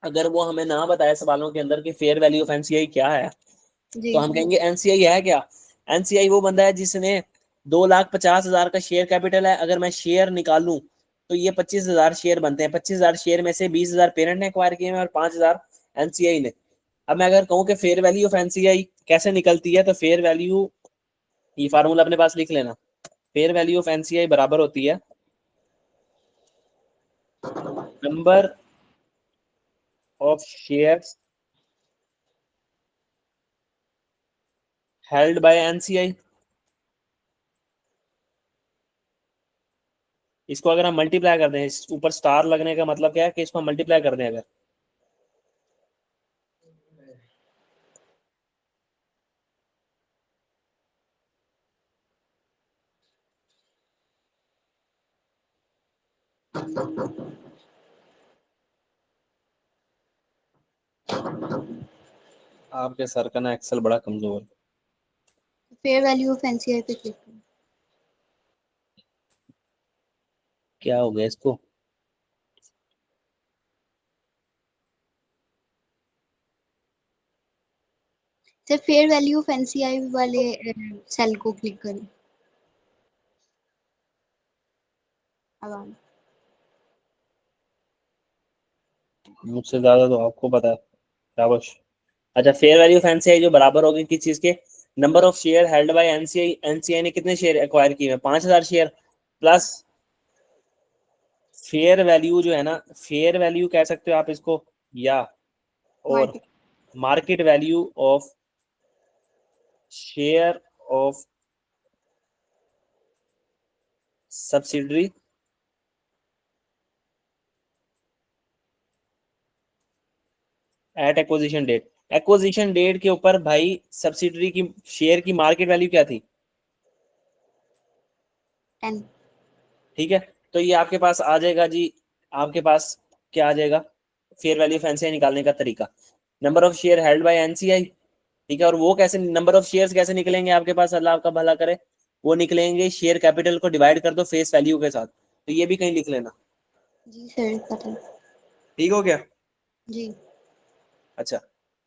अगर वो हमें ना बताए सवालों के अंदर कि फेयर वैल्यू ऑफ एनसीआई क्या है, तो जी हम कहेंगे एनसीआई है क्या। एनसीआई वो बंदा है जिसने 2,50,000 का शेयर कैपिटल है, अगर मैं शेयर निकालूं तो ये 25,000 शेयर बनते हैं। 25,000 शेयर में से 20,000 पेरेंट ने एक्वायर किए हैं और 5,000 एनसीआई ने। अब मैं अगर कहूँ कि फेयर वैल्यू ऑफ एनसीआई कैसे निकलती है, तो फेयर वैल्यू, ये फार्मूला अपने पास लिख लेना। फेयर वैल्यू ऑफ एनसीआई बराबर होती है number of shares held by NCI. इसको अगर हम मल्टीप्लाई कर दें, इस ऊपर स्टार लगने का मतलब क्या है कि इसको हम मल्टीप्लाई कर दें अगर, आपके सर का ना एक्सेल बड़ा कमजोर है। फेयर वैल्यू ऑफ एनसीआई पे क्लिक करें। क्या हो गया इसको। Sir fair value of NCI वाले सेल को क्लिक करें। अब आ- मुझसे ज्यादा तो आपको पता है, शाबाश। अच्छा, फेयर वैल्यू ऑफ एनसीआई जो बराबर होगी किस चीज के, number of share held by NCI. NCI ने कितने शेयर एक्वायर किए हैं, 5,000 शेयर, प्लस फेयर वैल्यू जो है ना, फेयर वैल्यू कह सकते हो आप इसको, या और market. Market value of share of subsidiary at acquisition date. Acquisition date के ऊपर भाई सब्सिडरी की शेयर की मार्केट वैल्यू क्या थी, 10। ठीक है। तो ये आपके पास आ जाएगा जी, आपके पास क्या आ जाएगा, फेयर वैल्यू ऑफ एनसीआई निकालने का तरीका, number of share held by NCI, ठीक है। और वो कैसे, नंबर ऑफ शेयर्स कैसे निकलेंगे आपके पास, अल्लाह आपका भला करे, वो निकलेंगे शेयर कैपिटल को डिवाइड कर दो फेस वैल्यू के साथ। तो ये भी कहीं लिख लेना, जी सर पता है। ठीक हो गया। जी अच्छा,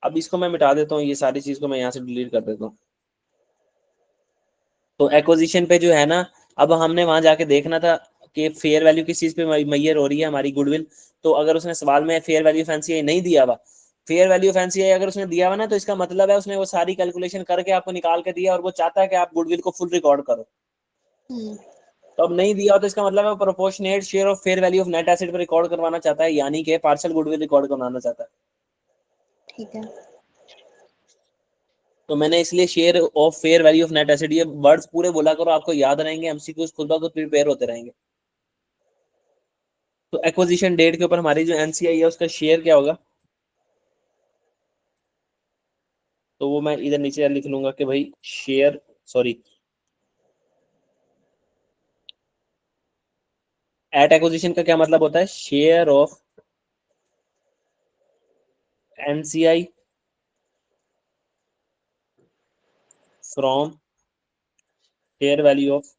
अब इसको मैं मिटा देता हूँ, ये सारी चीज को मैं यहाँ से डिलीट कर देता हूँ। तो एक्विजिशन पे जो है ना, अब हमने वहां जाके देखना था कि फेयर वैल्यू किस चीज पे मैयर हो रही है हमारी, गुडविल। तो अगर उसने सवाल में फेयर वैल्यू फैंसी नहीं दिया हुआ, फेयर वैल्यू फैंसी अगर उसने दिया हुआ ना, तो इसका मतलब है उसने वो सारी कैलकुलेशन करके आपको निकाल के दिया और वो चाहता है कि आप गुडविल को फुल रिकॉर्ड करो। हम्म। तो अब नहीं दिया हो तो इसका मतलब है proportionate share of fair value of net asset पर रिकॉर्ड करवाना चाहता है, यानी कि पार्शियल गुडविल रिकॉर्ड करवाना चाहता है। ठीक है। तो मैंने इसलिए share of fair value of net asset, ये वर्ड्स पूरे बोला करो, आपको याद रहेंगे, एमसीक्यूज खुद ब खुद प्रिपेयर होते रहेंगे। तो एक्विजिशन डेट के ऊपर हमारी जो एनसीआई है उसका शेयर क्या होगा, तो वो मैं इधर नीचे लिख लूंगा कि भाई शेयर, सॉरी, एट एक्विजिशन का क्या मतलब होता है, share of NCI from fair value of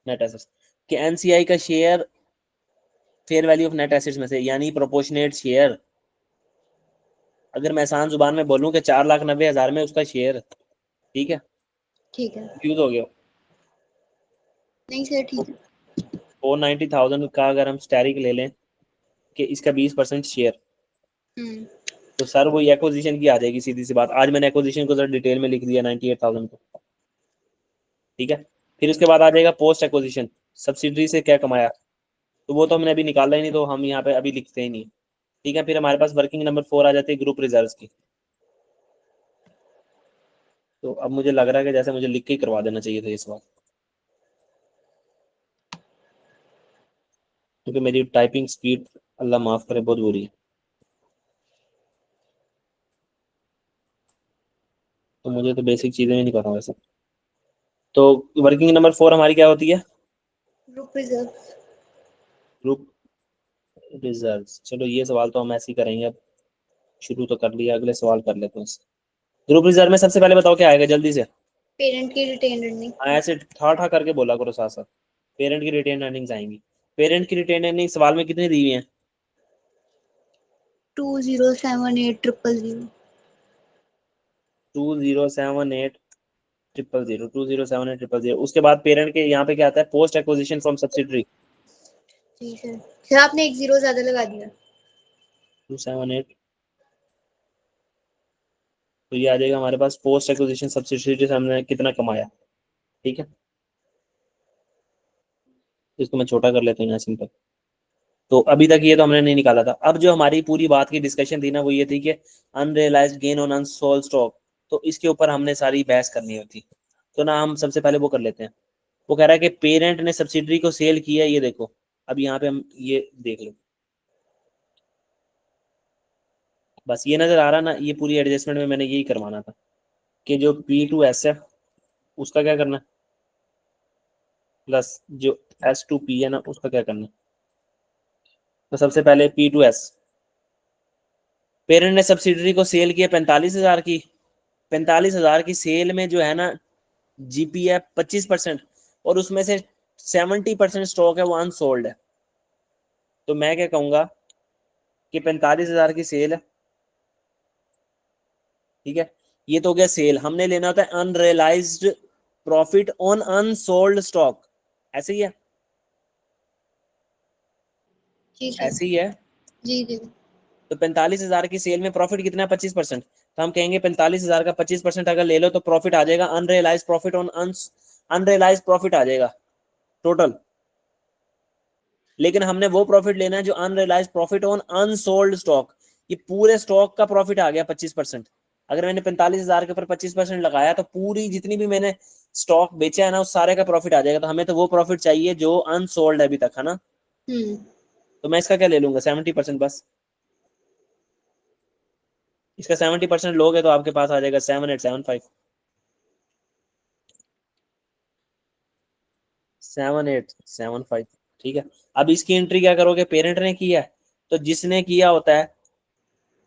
net assets, कि एनसीआई का share fair value of net assets में से, यानी प्रोपोर्शनेट शेयर। अगर मैं आसान जुबान में बोलूं कि 4,90,000 में उसका शेयर, ठीक है। ठीक है। कंफ्यूज हो गया। नहीं सर ठीक है। 490,000 का अगर हम स्टैरिक ले लें कि इसका 20% शेयर, हम्म। तो सर वो एक्विजिशन की आ जाएगी, सीधी सी बात। आज मैंने एक्विजिशन को जरा डिटेल में लिख दिया 98,000 को, ठीक है। फिर उसके बाद आ जाएगा पोस्ट एक्विजिशन, सब्सिडरी से क्या कमाया, तो वो तो हमने अभी निकाला ही नहीं, तो हम यहाँ पे अभी लिखते ही नहीं, ठीक है। फिर हमारे पास वर्किंग नंबर 4 आ जाती है ग्रुप रिजर्व की। तो अब मुझे लग रहा है कि जैसे मुझे लिख के ही करवा देना चाहिए था इस बार, क्योंकि मेरी टाइपिंग स्पीड अल्लाह माफ करे बहुत बुरी है, तो मुझे तो बेसिक चीजें भी नहीं पता वैसे। तो वर्किंग नंबर 4 हमारी क्या होती है? Group reserve. Group reserve. चलो ये सवाल तो हम ऐसे ही करेंगे, अब शुरू तो कर लिया, अगले सवाल कर लेते हैं। ग्रुप रिजर्व में सबसे पहले बताओ क्या आएगा जल्दी से। पेरेंट की रिटेन अर्निंग। हाँ ऐसे ठा ठा करके बोला करो साथ साथ। पेरेंट की रिटेन अर्निंग्स आएंगी। पेरेंट की रिटेन अर्निंग सवाल में कितनी दी हुई है? 207800। 207800, 207800। उसके बाद पेरेंट के यहाँ पे क्या आता है? Post acquisition from subsidiary. जी सर आपने एक जीरो ज्यादा लगा दिया। 278, तो ये आ जाएगा हमारे पास पोस्ट एक्विजिशन सब्सिडरी से हमने कितना कमाया। ठीक है, इसको मैं छोटा कर लेता हूँ यहाँ सिंपल। तो अभी तक ये तो हमने नहीं निकाला था। अब जो हमारी पूरी बात की डिस्कशन थी ना, वो ये थी कि unrealised gain on unsold stock, तो इसके ऊपर हमने सारी बहस करनी होती। तो ना हम सबसे पहले वो कर लेते हैं। वो कह रहा है कि पेरेंट ने सब्सिडरी को सेल किया, ये देखो। अब यहाँ पे हम ये देख लो, बस ये नजर आ रहा ना, ये पूरी एडजस्टमेंट में मैंने यही करवाना था कि जो P2S है उसका क्या करना है, प्लस जो S2P है ना उसका क्या करना है। तो सबसे पहले P2S, पेरेंट ने सब्सिडरी को सेल किया 45,000 की। 45,000 की सेल में जो है ना जीपी है 25%, और उसमें से 70% स्टॉक है वो अनसोल्ड है। तो मैं क्या कहूंगा कि 45,000 की सेल है, ठीक है। ये तो हो गया सेल। हमने लेना होता है unrealised profit on unsold stock. ऐसे ही है, जी सर। ऐसे ही है। जी जी। तो 45,000 की सेल में प्रॉफिट कितना है? 25%। तो हम कहेंगे 45,000 का 25% अगर ले लो तो प्रॉफिट आ जाएगा unrealize profit on unrealize profit आ जाएगा टोटल। लेकिन हमने वो प्रॉफिट लेना है जो unrealize profit on unsold stock. ये पूरे स्टॉक का प्रॉफिट आ गया 25%। अगर मैंने 45,000 के ऊपर 25% लगाया तो पूरी जितनी भी मैंने स्टॉक बेचा है ना उस सारे का प्रॉफिट आ जाएगा। तो हमें तो वो प्रॉफिट चाहिए जो अनसोल्ड है अभी तक, है ना। हम्म। तो मैं इसका क्या ले लूंगा? 70% बस। इसका 70% लोगे तो आपके पास आ जाएगा 7875। 7875, ठीक है। अब इसकी एंट्री क्या करोगे? पेरेंट ने किया है तो जिसने किया होता है,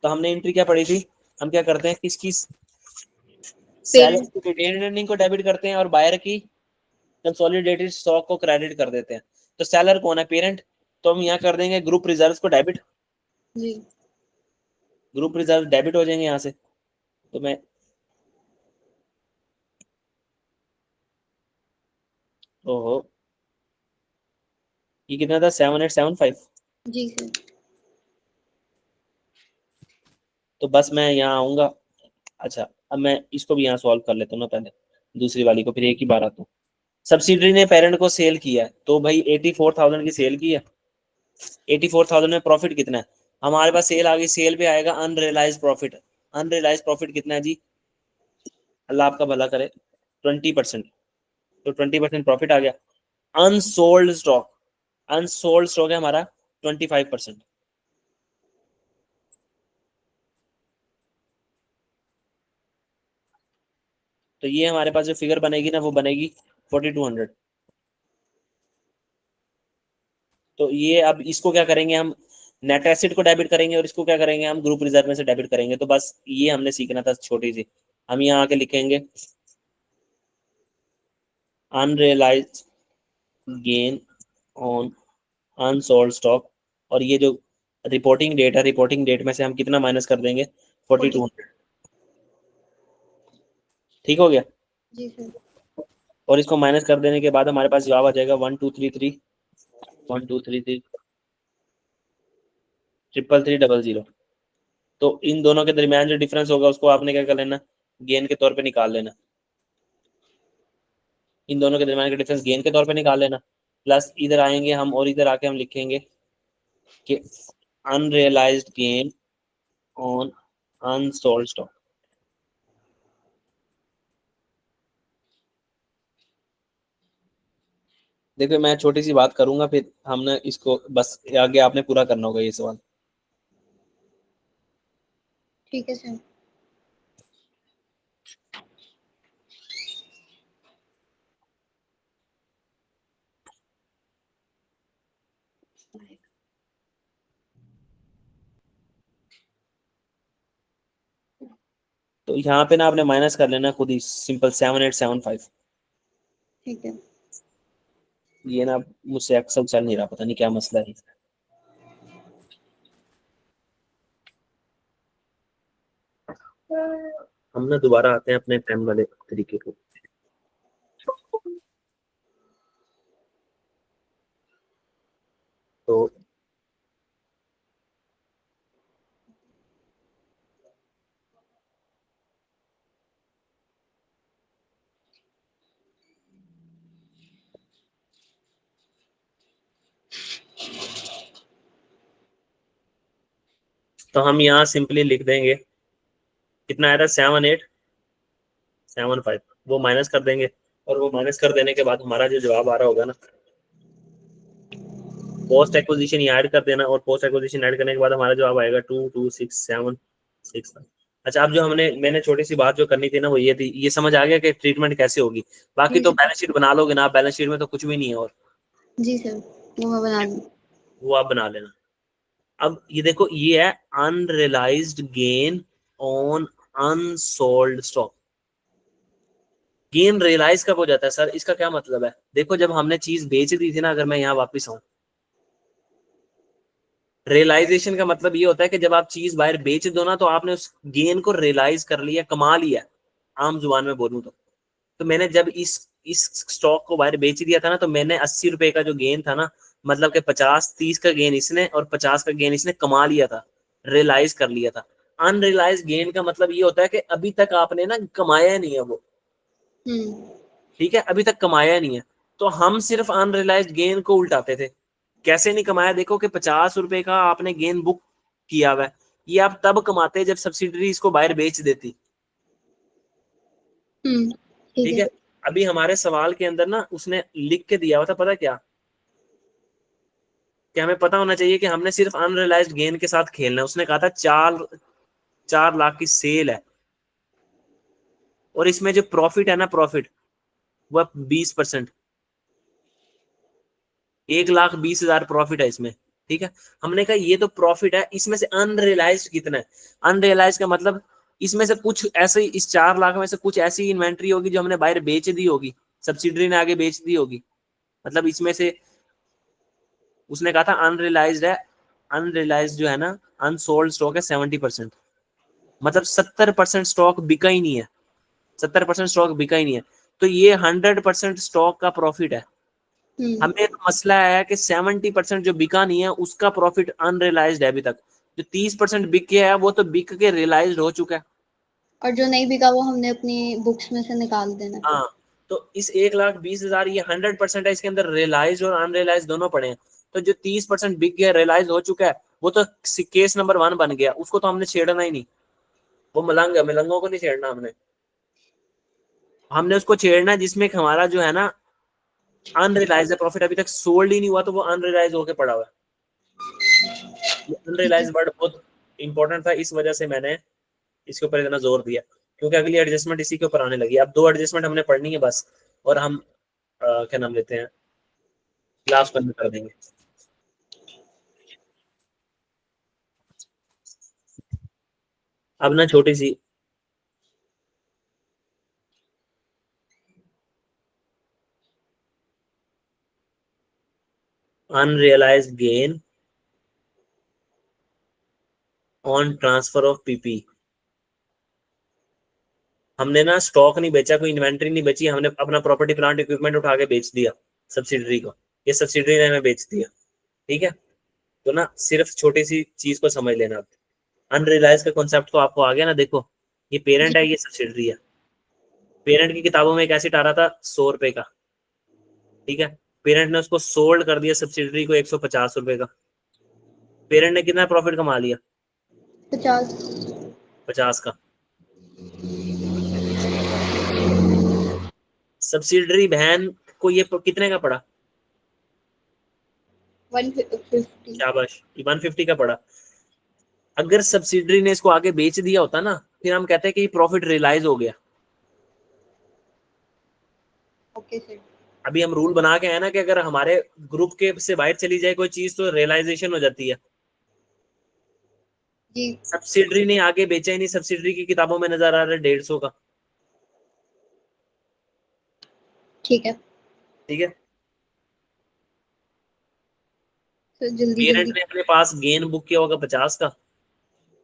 तो हमने एंट्री क्या पढ़ी थी? हम क्या करते हैं, किसकी? Seller parent. की रिटेन अर्निंग को डेबिट करते हैं और बायर की कंसोलिडेटेड स्टॉक को क्रेडिट कर देते हैं। तो सेलर कौन है? पेरेंट। तो हम यहाँ कर देंगे ग्रुप रिजर्व को डेबिट। जी। ग्रुप रिजर्व डेबिट हो जाएंगे यहाँ से। तो मैं, ओहो, ये कितना था? 7875। जी सर। तो बस मैं यहाँ आऊंगा। अच्छा, अब मैं इसको भी यहाँ सॉल्व कर लेता हूँ ना पहले, दूसरी वाली को, फिर एक ही बार आता हूँ। सब्सिडरी ने पेरेंट को सेल किया है, तो भाई 84,000 की सेल की है। 84,000 में प्रॉफिट कितना है? हमारे पास सेल आ गई, सेल पे आएगा अनरियलाइज प्रॉफिट। अनरियलाइज प्रॉफिट कितना है जी? अल्लाह आपका भला करे, 20%। तो 20% प्रॉफिट आ गया। अनसोल्ड स्टॉक, अनसोल्ड स्टॉक है हमारा 25%। तो ये हमारे पास जो फिगर बनेगी ना वो बनेगी 4200। तो ये अब इसको क्या करेंगे हम? नेट एसिड को डेबिट करेंगे और इसको क्या करेंगे हम? ग्रुप रिजर्व में से डेबिट करेंगे। तो बस ये हमने सीखना था छोटी सी। हम यहाँ आके लिखेंगे unrealise gain on unsold stock, और ये जो रिपोर्टिंग डेट है, रिपोर्टिंग डेट में से हम कितना माइनस कर देंगे? 40। 4200। ठीक हो गया। जी सर। और इसको माइनस कर देने के बाद हमारे पास जवाब आ जाएगा 1233, 1233 33300। तो इन दोनों के दरमियान जो डिफरेंस होगा उसको आपने क्या कर लेना? गेन के तौर पे निकाल लेना। इन दोनों के दरमियान का डिफरेंस गेन के तौर पे निकाल लेना। प्लस इधर आएंगे हम और इधर आके हम लिखेंगे कि unrealised gain on unsold stock. देखो मैं छोटी सी बात करूंगा, फिर हमने इसको बस आगे आपने पूरा करना होगा ये सवाल। ठीक है सर। तो यहाँ पे ना आपने माइनस कर लेना खुद ही, सिंपल 7875। ठीक है। ये ना मुझसे एक्सेल चल नहीं रहा, पता नहीं क्या मसला है। हम ना दोबारा आते हैं अपने पेन वाले तरीके को। तो तो हम यहाँ सिंपली लिख देंगे, कितना आया था 7875, वो माइनस कर देंगे, और वो माइनस कर देने के बाद हमारा जो जवाब आ रहा होगा ना, पोस्ट एक्विजिशन ऐड कर देना, और पोस्ट एक्विजिशन ऐड करने के बाद हमारा जवाब आएगा 226765। अच्छा, अब जो मैंने छोटी सी बात जो करनी थी ना, वो ये थी, ये समझ आ गया कि ट्रीटमेंट कैसे होगी। बाकी जी तो सर। बैलेंस शीट बना लोगे ना, बैलेंस शीट में तो कुछ भी नहीं है, और जी सर, वो मैं बना दूँ। वो आप बना लेना। अब ये देखो, ये है unrealised gain on unsold stock. Gain realise कब हो जाता है सर, इसका क्या मतलब है? देखो, जब हमने चीज बेच दी थी ना, अगर मैं यहाँ वापस आऊं, रियलाइजेशन का मतलब ये होता है कि जब आप चीज बाहर बेच दो ना, तो आपने उस गेन को रियलाइज कर लिया, कमा लिया, आम जुबान में बोलूं तो मैंने जब इस स्टॉक को बाहर बेच दिया था ना, तो मैंने 80 रुपए का जो गेन था ना, मतलब कि 50-30 का गेन इसने और 50 का गेन इसने कमा लिया था, रियलाइज कर लिया था। अनरियलाइज गेन का मतलब ये होता है कि अभी तक आपने ना कमाया नहीं है वो, ठीक है, अभी तक कमाया नहीं है। तो हम सिर्फ अनरियलाइज गेन को उल्टाते थे। कैसे नहीं कमाया? देखो कि 50 रुपए का आपने गेन बुक किया हुआ है, ये आप तब कमाते जब सब्सिडरी इसको बाहर बेच देती, ठीक ठीक है। है। अभी हमारे सवाल के अंदर ना उसने लिख के दिया हुआ था, पता क्या, कि हमें पता होना चाहिए कि हमने सिर्फ अनरियलाइज्ड गेन के साथ खेलना है। उसने कहा था 4 लाख की सेल है, और इसमें जो प्रॉफिट है ना, प्रॉफिट वह 20%, 1,20,000 प्रॉफिट है इसमें, ठीक है। हमने कहा ये तो प्रॉफिट है, इसमें से अनरियलाइज्ड कितना है? अनरियलाइज का मतलब इसमें से कुछ ऐसे, इस 4 लाख में से कुछ ऐसी इन्वेंट्री होगी जो हमने बाहर बेच दी होगी, सब्सिडरी ने आगे बेच दी होगी, मतलब इसमें से उसने कहा था अनरियलाइज्ड है, अनरियलाइज्ड जो है ना, अनसोल्ड स्टॉक है 70%, मतलब 70% स्टॉक बिका ही नहीं है, 70% स्टॉक बिका ही नहीं है। तो ये 100% स्टॉक का प्रॉफिट है। हमें तो मसला है कि 70% जो बिका नहीं है उसका प्रॉफिट अनरियलाइज्ड है अभी तक। जो 30% बिक गया है वो तो बिक के रियलाइज हो चुका है। और जो नहीं बिका वो हमने अपनी बुक्स में से निकाल देना है। हाँ, तो इस 1,20,000 ये 100% है, इसके अंदर रियलाइज और अनरियलाइज दोनों पड़े हैं। तो जो 30% बिक गया, रियलाइज हो चुका है, वो तो केस नंबर 1 बन गया, उसको तो हमने छेड़ना ही नहीं। वो मलंग है, मलंगों को नहीं छेड़ना हमने। हमने उसको छेड़ना है जिसमें हमारा जो है ना अनरियलाइज प्रॉफिट अभी तक सोल्ड ही नहीं हुआ, तो वो अनरियलाइज होके पड़ा हुआ है। ठीक है। अनरियलाइज वर्ड बहुत इंपॉर्टेंट था, इस वजह से मैंने इसके ऊपर इतना जोर दिया, क्योंकि अगली एडजस्टमेंट इसी के ऊपर आने लगी। अब 2 एडजस्टमेंट हमने पढ़नी है बस, और हम क्या नाम लेते हैं, क्लास बंद कर देंगे। अब ना छोटी सी unrealized gain on transfer of PP. हमने ना स्टॉक नहीं बेचा, कोई इन्वेंट्री नहीं बेची, हमने अपना प्रॉपर्टी प्लांट इक्विपमेंट उठा के बेच दिया सब्सिडरी को, ये सब्सिडरी ने हमें बेच दिया, ठीक है। तो ना सिर्फ छोटी सी चीज को समझ लेना आप, अनरियलाइज का कॉन्सेप्ट तो आपको आ गया ना। देखो, ये पेरेंट है, ये सब्सिडरी है। पेरेंट की किताबों में एक एसिड आ रहा था 100 रुपए का, ठीक है। पेरेंट ने उसको सोल्ड कर दिया सब्सिडरी को 150 रुपए का। पेरेंट ने कितना प्रॉफिट कमा लिया? 50। 50 का। सब्सिडरी बहन को ये कितने का पड़ा? 150। शाबाश, 150 का पड़ा। अगर सब्सिडरी ने इसको आगे बेच दिया होता ना, फिर हम कहते हैं कि प्रॉफिट रियलाइज हो गया। Okay sir. अभी हम रूल बना के आए ना कि अगर हमारे ग्रुप के से बाहर चली जाए कोई चीज तो रियलाइजेशन हो जाती है। जी सब्सिडरी ने आगे बेचा ही नहीं, सब्सिडरी की किताबों में नजर आ रहा है 150 का। ठीक है, ठीक है। तो जल्दी पेरेंट जल्दी। ने अपने पास गेन बुक किया होगा 50 का,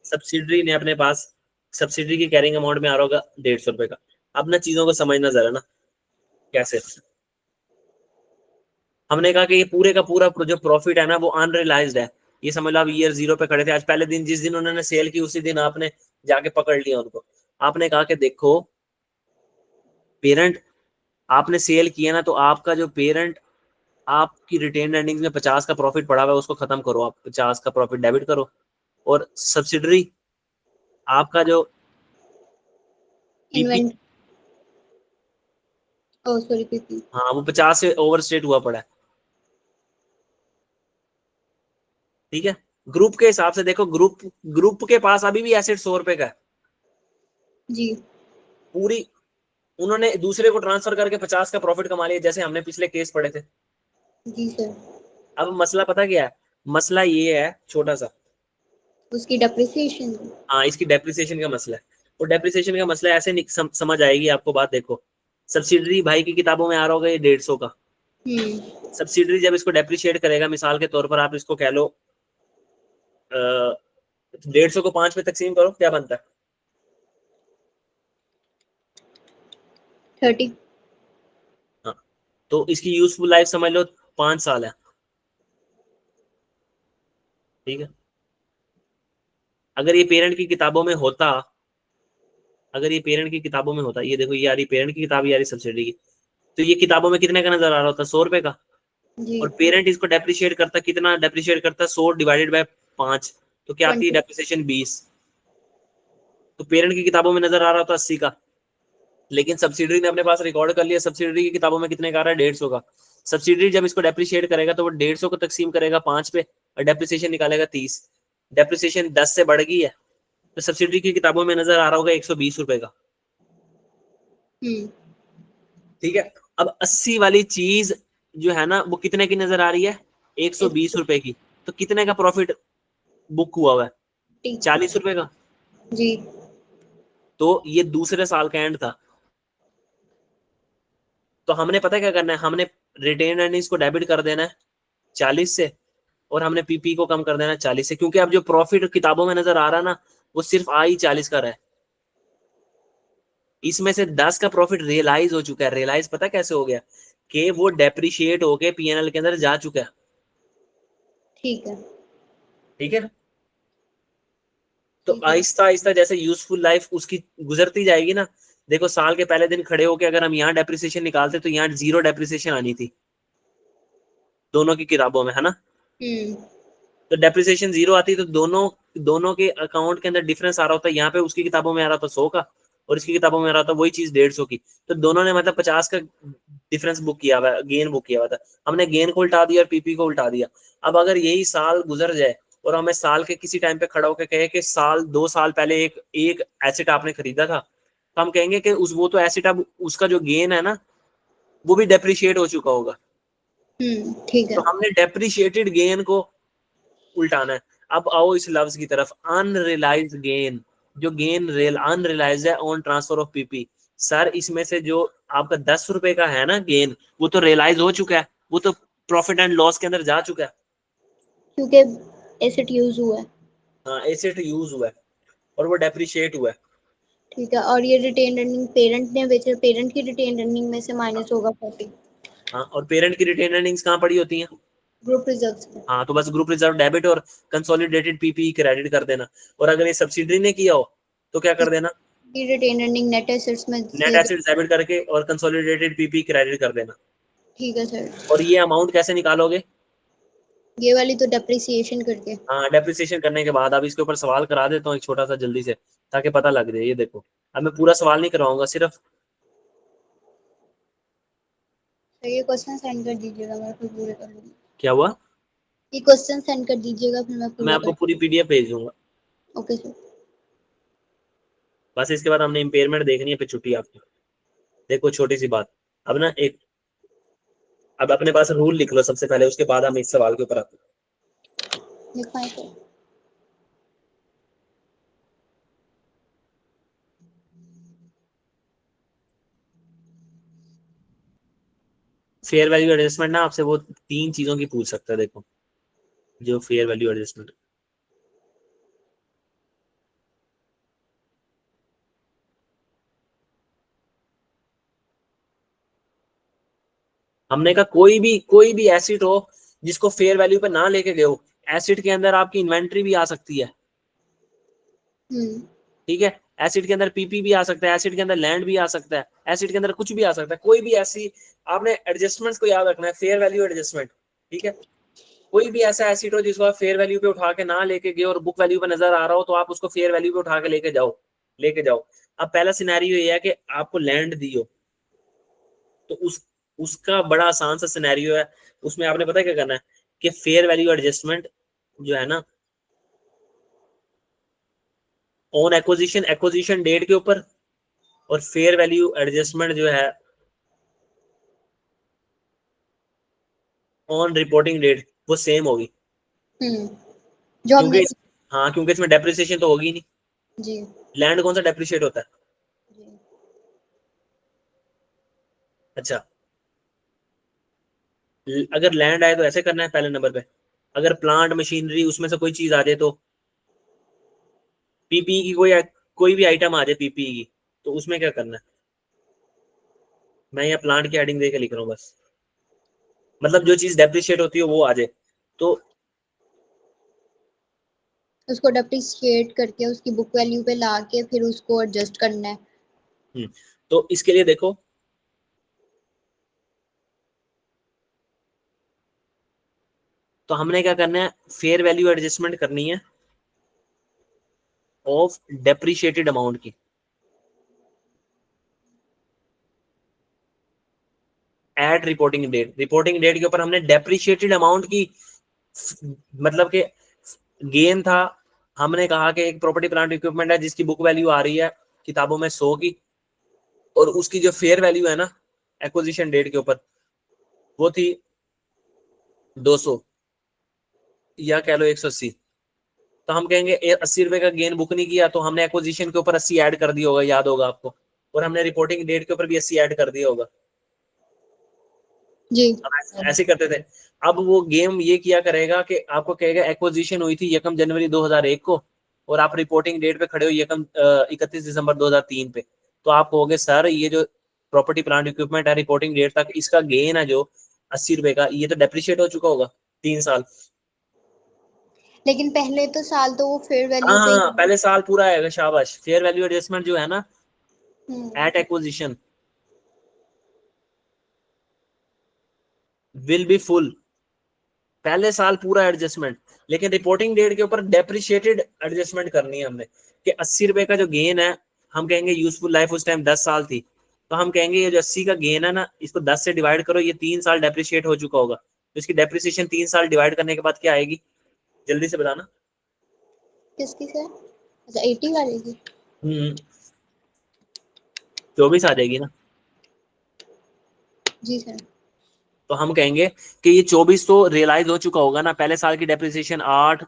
सब्सिडरी ने अपने पास, सब्सिडरी की कैरिंग अमाउंट में आ रहा होगा 150 रुपए का। अब ना चीजों को समझना जरा ना कैसे। हमने कहा कि ये पूरे का पूरा जो प्रॉफिट है ना वो अनरियलाइज्ड है। ये समझ लो आप ईयर 0 पे खड़े थे, आज पहले दिन जिस दिन उन्होंने सेल की उसी दिन आपने जाके पकड़ लिया उनको। आपने कहा कि देखो पेरेंट, आपने सेल किया ना, तो आपका जो पेरेंट, आपकी रिटेन अर्निंग्स में 50 का प्रॉफिट पड़ा हुआ है उसको खत्म करो, आप 50 का प्रॉफिट डेबिट करो। और सब्सिडरी, आपका जो पीपी, इन्वेंट, ओ सॉरी, पीपी। हाँ वो 50 से ओवर स्टेट हुआ पड़ा है। ठीक है। ग्रुप के हिसाब से देखो, ग्रुप ग्रुप के पास अभी भी एसेट 100 रुपए का है जी पूरी। उन्होंने दूसरे को ट्रांसफर करके 50 का प्रॉफिट कमा लिया, जैसे हमने पिछले केस पढ़े थे। जी सर। अब मसला पता क्या है, मसला ये है छोटा सा। उसकी डेप्रिसिएशन। हाँ इसकी डेप्रिसिएशन का मसला है। और डेप्रिसिएशन का मसला ऐसे समझ आएगी आपको बात, देखो सब्सिडरी भाई की किताबों में आ रहा होगा ये 150 का। हम्म। सब्सिडरी जब इसको डेप्रिशिएट करेगा, मिसाल के तौर पर आप इसको कह लो 150 को 5 में तकसीम करो, क्या बनता है? 30। हाँ, तो इसकी यूजफुल लाइफ समझ लो 5 साल है। ठीक है। अगर ये पेरेंट की किताबों में होता, अगर ये पेरेंट की किताबों में होता, ये देखो ये आ रही पेरेंट की किताब, ये आ रही सब्सिडी की, तो ये किताबों में कितने का नजर आ रहा होता? 100 रुपए का। जी और पेरेंट इसको डेप्रिशिएट करता, कितना डेप्रिशिएट करता? 100 डिवाइडेड बाय 5, तो क्या आती है 20। डेप्रिसिएशन? 20। तो पेरेंट की किताबों में नजर आ रहा होता 80 का, लेकिन सब्सिडरी ने अपने पास रिकॉर्ड कर लिया सब्सिडरी की किताबों में कितने का आ रहा है? 150 का। सब्सिडरी जब इसको डेप्रिशिएट करेगा तो वो 150 को तकसीम करेगा 5 पे और डेप्रिसिएशन निकालेगा 30। डेप्रिसिएशन 10 से बढ़ गई है, तो सब्सिडरी की किताबों में नजर आ रहा होगा 120 रुपए का। हम्म। ठीक है। अब 80 वाली चीज जो है ना वो कितने की नजर आ रही है? 120 रुपए की। तो कितने का प्रॉफिट बुक हुआ हुआ है? 40 रुपए का। जी तो ये दूसरे साल का एंड था। तो हमने पता है क्या करना है, हमने रिटेन अर्निंग्स को डेबिट कर देना है 40 से, और हमने पीपी को कम कर देना है 40 से, क्योंकि अब जो प्रॉफिट किताबों में नजर आ रहा है ना वो सिर्फ आ ही 40 का रहा है। इसमें से 10 का प्रॉफिट रियलाइज हो चुका है। रियलाइज पता कैसे हो गया? कि वो डेप्रिशिएट होके पीएनएल के अंदर जा चुका है। ठीक है। ठीक है। तो ठीक है। आहिस्ता आहिस्ता जैसे यूजफुल लाइफ उसकी गुजरती जाएगी ना, देखो साल के पहले दिन खड़े होके अगर हम यहाँ डेप्रिसिएशन निकालते तो यहाँ 0 डेप्रिसिएशन आनी थी दोनों की किताबों में, है ना? हम्म। तो डेप्रिसिएशन 0 आती तो दोनों दोनों के अकाउंट के अंदर डिफरेंस आ रहा होता। यहाँ पे उसकी किताबों में आ रहा था 100 का, और इसकी किताबों में आ रहा था वही चीज 150 की। तो दोनों ने मतलब 50 का डिफरेंस बुक किया हुआ, गेन बुक किया हुआ था। हमने गेन को उल्टा दिया और पीपी को उल्टा दिया। अब अगर यही साल गुजर जाए और हमें साल के किसी टाइम पे खड़ा होकर कहे कि साल 2 साल पहले एक एक एसेट आपने खरीदा था, तो हम कहेंगे कि उस वो तो एसेट अब उसका जो गेन है ना वो भी डेप्रिशिएट हो चुका होगा। ठीक है। तो हमने डेप्रिशिएटेड गेन को उल्टाना है। अब आओ इस लफ्ज की तरफ, अनरियलाइज गेन। जो गेन रियल अनरियलाइज है on transfer of PP. Sir इसमें से जो आपका 10 रुपए का है ना गेन, वो तो रियलाइज हो चुका है, वो तो प्रॉफिट एंड लॉस के अंदर जा चुका है। क्योंकि एसेट यूज हुआ है। हाँ एसेट यूज हुआ है और वो डेप्रिशिएट हुआ है। ठीक है, और ये रिटेन अर्निंग पेरेंट ने बेचे, पेरेंट की रिटेन अर्निंग में से माइनस होगा 40। हाँ और पेरेंट की रिटेन अर्निंग्स कहाँ पड़ी होती हैं? ग्रुप रिजर्व्स में। हाँ तो बस ग्रुप रिजर्व डेबिट और कंसोलिडेटेड पीपी क्रेडिट कर देना। और अगर ये सब्सिडी ने किया हो तो क्या कर देना? इसकी रिटेन अर्निंग नेट एसेट्स में नेट से। एसिड डेबिट करके और कंसोलिडेटेड पीपी क्रेडिट कर देना। ठीक है सर। और ये अमाउंट कैसे निकालोगे? ये वाली तो डेप्रिसिएशन करके। हाँ डेप्रिसिएशन करने के बाद। अब इसके ऊपर सवाल करा देता हूँ एक छोटा सा जल्दी से, ताकि पता लग जाए। ये देखो, अब मैं पूरा सवाल नहीं करवाऊंगा, सिर्फ सर ये क्वेश्चन सेंड कर दीजिएगा, मैं फिर पूरे कर लूंगी। क्या हुआ। ये क्वेश्चन सेंड कर दीजिएगा, फिर मैं मैं पूरा आपको कर। पूरी पीडीएफ भेज दूंगा। Okay sir. बस इसके बाद हमने इम्पेयरमेंट देखनी है, फिर छुट्टी आपकी। देखो छोटी सी बात, अब ना एक अब अपने पास रूल लिख लो सबसे पहले, उसके बाद हम इस सवाल के ऊपर आते हैं। लिखा है तो फेयर वैल्यू एडजस्टमेंट ना आपसे वो 3 चीजों की पूछ सकता है, देखो जो फेयर वैल्यू एडजस्टमेंट। हमने कहा कोई भी एसिड हो जिसको फेयर वैल्यू पे ना लेके गए हो, एसिड के अंदर आपकी इन्वेंट्री भी आ सकती है, ठीक है, एसिड के अंदर पीपी भी आ सकता है, एसिड के अंदर लैंड भी आ सकता है, एसिड के अंदर कुछ भी आ सकता है, कोई भी ऐसी, आपने एडजस्टमेंट्स को याद रखना है, फेयर वैल्यू एडजस्टमेंट, ठीक है। कोई भी ऐसा एसिड हो जिसको आप फेयर वैल्यू पे उठा के ना लेके गए और बुक वैल्यू पे नजर आ रहा हो, तो आप उसको फेयर वैल्यू पे उठा के लेके जाओ। अब पहला सिनेरियो ये है कि आपको लैंड दी हो, तो उसका बड़ा आसान सा सिनेरियो है, उसमें आपने पता है क्या करना है कि फेयर वैल्यू एडजस्टमेंट जो है ना ऑन एक्विजिशन एक्विजिशन डेट के ऊपर, और फेयर वैल्यू एडजस्टमेंट जो है ऑन रिपोर्टिंग डेट, वो सेम होगी, जो हमने क्योंकि हाँ क्योंकि इसमें डेप्रिसिएशन तो होगी नहीं। जी लैंड कौन सा डेप्रिशिएट होता है? जी अच्छा, अगर लैंड आए तो ऐसे करना है पहले नंबर पे, अगर प्लांट मशीनरी उसमें से कोई चीज आ जाए, तो पीपीई की कोई भी आइटम आ जाए पीपीई की, तो उसमें क्या करना है? मैं यहाँ प्लांट की हेडिंग दे के लिख रहा हूँ बस, मतलब जो चीज डेप्रिशिएट होती है वो आ जाए, तो उसको डिप्रिशिएट करके उसकी बुक वैल्यू पे ला के फिर उसको एडजस्ट करना है। तो इसके लिए देखो, तो हमने क्या करना है, फेयर वैल्यू एडजस्टमेंट करनी है ऑफ डेप्रिशिएटेड अमाउंट की एट रिपोर्टिंग डेट के ऊपर हमने डेप्रिशिएटेड अमाउंट की, मतलब कि गेन था, हमने कहा कि एक प्रॉपर्टी प्लांट इक्विपमेंट है जिसकी बुक वैल्यू आ रही है किताबों में 100 की, और उसकी जो फेयर वैल्यू है ना एक्विजिशन डेट के ऊपर वो थी 200, या कह लो 180, तो हम कहेंगे 80 रुपए का गेन बुक नहीं किया, तो हमने एक्विजिशन के ऊपर 80 ऐड कर दिया होगा, याद होगा आपको, और हमने रिपोर्टिंग डेट के ऊपर भी 80 ऐड कर दिया होगा। जी ऐसे करते थे। अब वो गेम ये किया करेगा कि आपको कहेगा एक्विजिशन हुई थी 1 जनवरी 2001 को, और आप रिपोर्टिंग डेट पे खड़े हो 31 दिसंबर 2003 पे, तो आप कहोगे सर ये जो प्रॉपर्टी प्लांट इक्विपमेंट है रिपोर्टिंग डेट तक इसका गेन है जो 80 रुपए का, ये तो डेप्रिशिएट हो चुका होगा 3 साल। लेकिन पहले तो साल तो वो फेयर हाँ वैल्यू पे हाँ हाँ, ही। पहले साल पूरा आएगा, शाबाश, फेयर वैल्यू एडजस्टमेंट जो है ना hmm at acquisition will be full, पहले साल पूरा एडजस्टमेंट, लेकिन रिपोर्टिंग डेट के ऊपर डेप्रिशिएटेड एडजस्टमेंट करनी है हमने, कि 80 रुपए का जो गेन है, हम कहेंगे यूजफुल लाइफ उस टाइम 10 साल थी, तो हम कहेंगे ये जो 80 का गेन है ना इसको 10 से डिवाइड करो, ये 3 साल डेप्रिशिएट हो चुका होगा, तो इसकी डेप्रिसिएशन 3 साल डिवाइड करने के बाद क्या आएगी, जल्दी से बताना। किसकी से अच्छा 80 वाले की। 24 आ जाएगी ना, जी सर। तो हम कहेंगे कि ये 24 तो रियलाइज हो चुका होगा ना, पहले साल की डेप्रिसिएशन 8,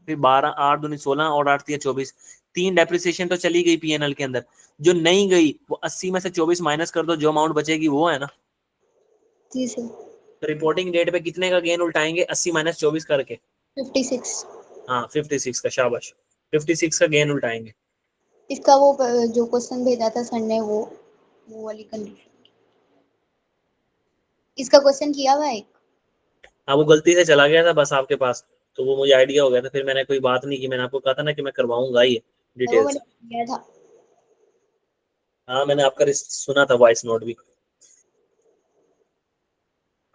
फिर 12, 8 दूनी 16 और 8 तिया 24, 3 डेप्रिसिएशन तो चली गई पीएनएल के अंदर, जो नहीं गई वो 80 में से 24 माइनस कर दो, जो अमाउंट बचेगी वो है ना। जी सर। तो रिपोर्टिंग डेट पे कितने का गेन उल्टाएंगे, 80 माइनस 24 करके, 56। हाँ 56 का, शाबाश, 56 का गेन उल्टाएंगे। इसका वो जो क्वेश्चन भेजा था सर ने वो वाली कंडीशन इसका क्वेश्चन किया हुआ है एक। हाँ वो गलती से चला गया था बस आपके पास, तो वो मुझे आइडिया हो गया था, फिर मैंने कोई बात नहीं की, मैंने आपको कहा था ना कि मैं करवाऊंगा ये वो डिटेल मैंने से। किया था। हाँ मैंने आपका सुना था वॉइस नोट भी।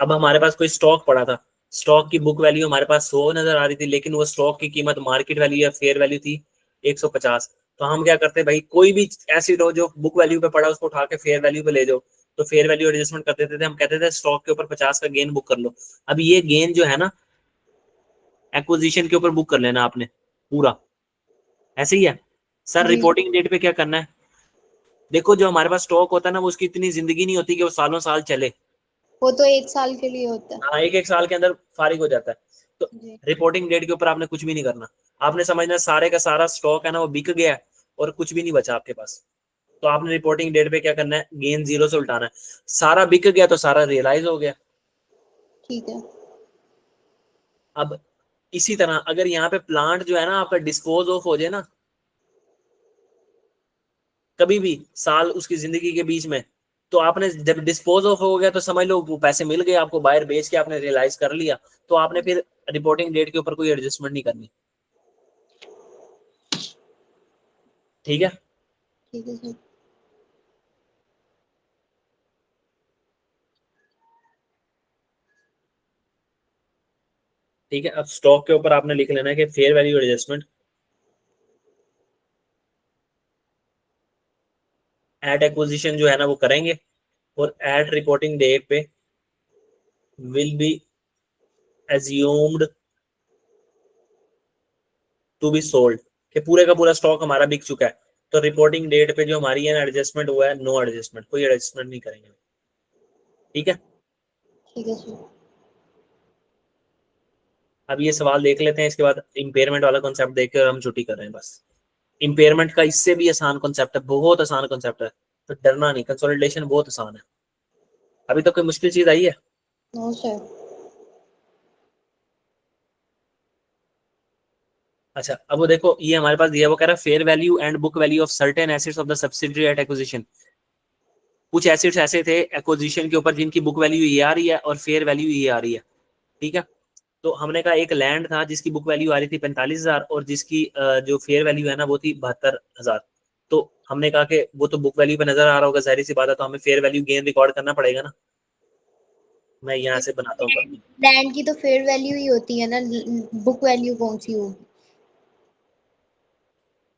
अब हमारे पास कोई स्टॉक पड़ा था, स्टॉक की बुक वैल्यू हमारे पास 100 नजर आ रही थी, लेकिन वो स्टॉक की कीमत मार्केट वैल्यू या फेयर वैल्यू थी 150, तो हम क्या करते हैं भाई, कोई भी एसिड हो जो बुक वैल्यू पे पड़ा उसको उठा के फेयर वैल्यू पे ले जाओ, तो फेयर वैल्यू एडजस्टमेंट कर देते थे, हम कहते थे स्टॉक के ऊपर 50 का गेन बुक कर लो। अब ये गेन जो है ना एक्विजिशन के ऊपर बुक कर लेना आपने पूरा, ऐसे ही है। सर जी रिपोर्टिंग डेट पे क्या करना है, देखो जो हमारे पास स्टॉक होता है ना वो उसकी इतनी जिंदगी नहीं होती कि वो सालों साल चले, वो तो 1 साल के लिए होता है। हाँ, एक साल के अंदर फारिग हो जाता है। तो जी रिपोर्टिंग डेट के ऊपर आपने कुछ भी नहीं करना, आपने समझना सारे का सारा स्टॉक है ना वो बिक गया है और कुछ भी नहीं बचा आपके पास। तो आपने रिपोर्टिंग डेट पे क्या करना है, गेन जीरो से उल्टाना है। सारा बिक गया तो सारा रियलाइज हो गया। ठीक है। अब इसी तरह अगर यहाँ पे प्लांट जो है ना आपका डिस्पोज ऑफ हो जाए ना कभी भी साल उसकी जिंदगी के बीच में, तो आपने जब डिस्पोज ऑफ हो गया तो समझ लो वो पैसे मिल गए आपको, बायर बेच के आपने रियलाइज कर लिया, तो आपने फिर रिपोर्टिंग डेट के ऊपर कोई एडजस्टमेंट नहीं करनी। ठीक है। ठीक है सर। ठीक है, अब स्टॉक के ऊपर आपने लिख लेना है कि fair value adjustment at acquisition जो है ना वो करेंगे, और एट रिपोर्टिंग डेट पे will be assumed to be sold, कि पूरे का पूरा स्टॉक हमारा बिक चुका है। तो रिपोर्टिंग डेट पे जो हमारी है एडजस्टमेंट हुआ है, नो एडजस्टमेंट, कोई एडजस्टमेंट नहीं करेंगे। ठीक है। ठीक है सर। अब ये सवाल देख लेते हैं, इसके बाद इंपेयरमेंट वाला कॉन्सेप्ट देख कर हम छुट्टी कर रहे हैं बस। इंपेयरमेंट का इससे भी आसान कॉन्सेप्ट है, बहुत आसान कॉन्सेप्ट है, तो डरना नहीं, कंसोलिडेशन बहुत आसान है। अभी तक कोई मुश्किल चीज आई है? No sir. अच्छा, अब वो देखो ये हमारे पास दिया, वो कह रहा है fair value and book value of certain assets of the subsidiary at acquisition. कुछ एसेट्स ऐसे थे एक्विजिशन के ऊपर जिनकी बुक वैल्यू ये आ रही है और फेयर वैल्यू ये आ रही है। ठीक है। तो हमने कहा एक लैंड था जिसकी बुक वैल्यू आ रही थी 45,000 और जिसकी जो फेयर वैल्यू है ना वो थी 72,000। तो हमने कहा कि वो तो बुक वैल्यू पे नजर आ रहा होगा, जाहिर सी बात है, तो हमें फेयर वैल्यू गेन रिकॉर्ड करना पड़ेगा ना। मैं यहाँ से बनाता हूँ करके। लैंड की तो फेयर वैल्यू ही होती है ना, बुक वैल्यू कौन सी होगी?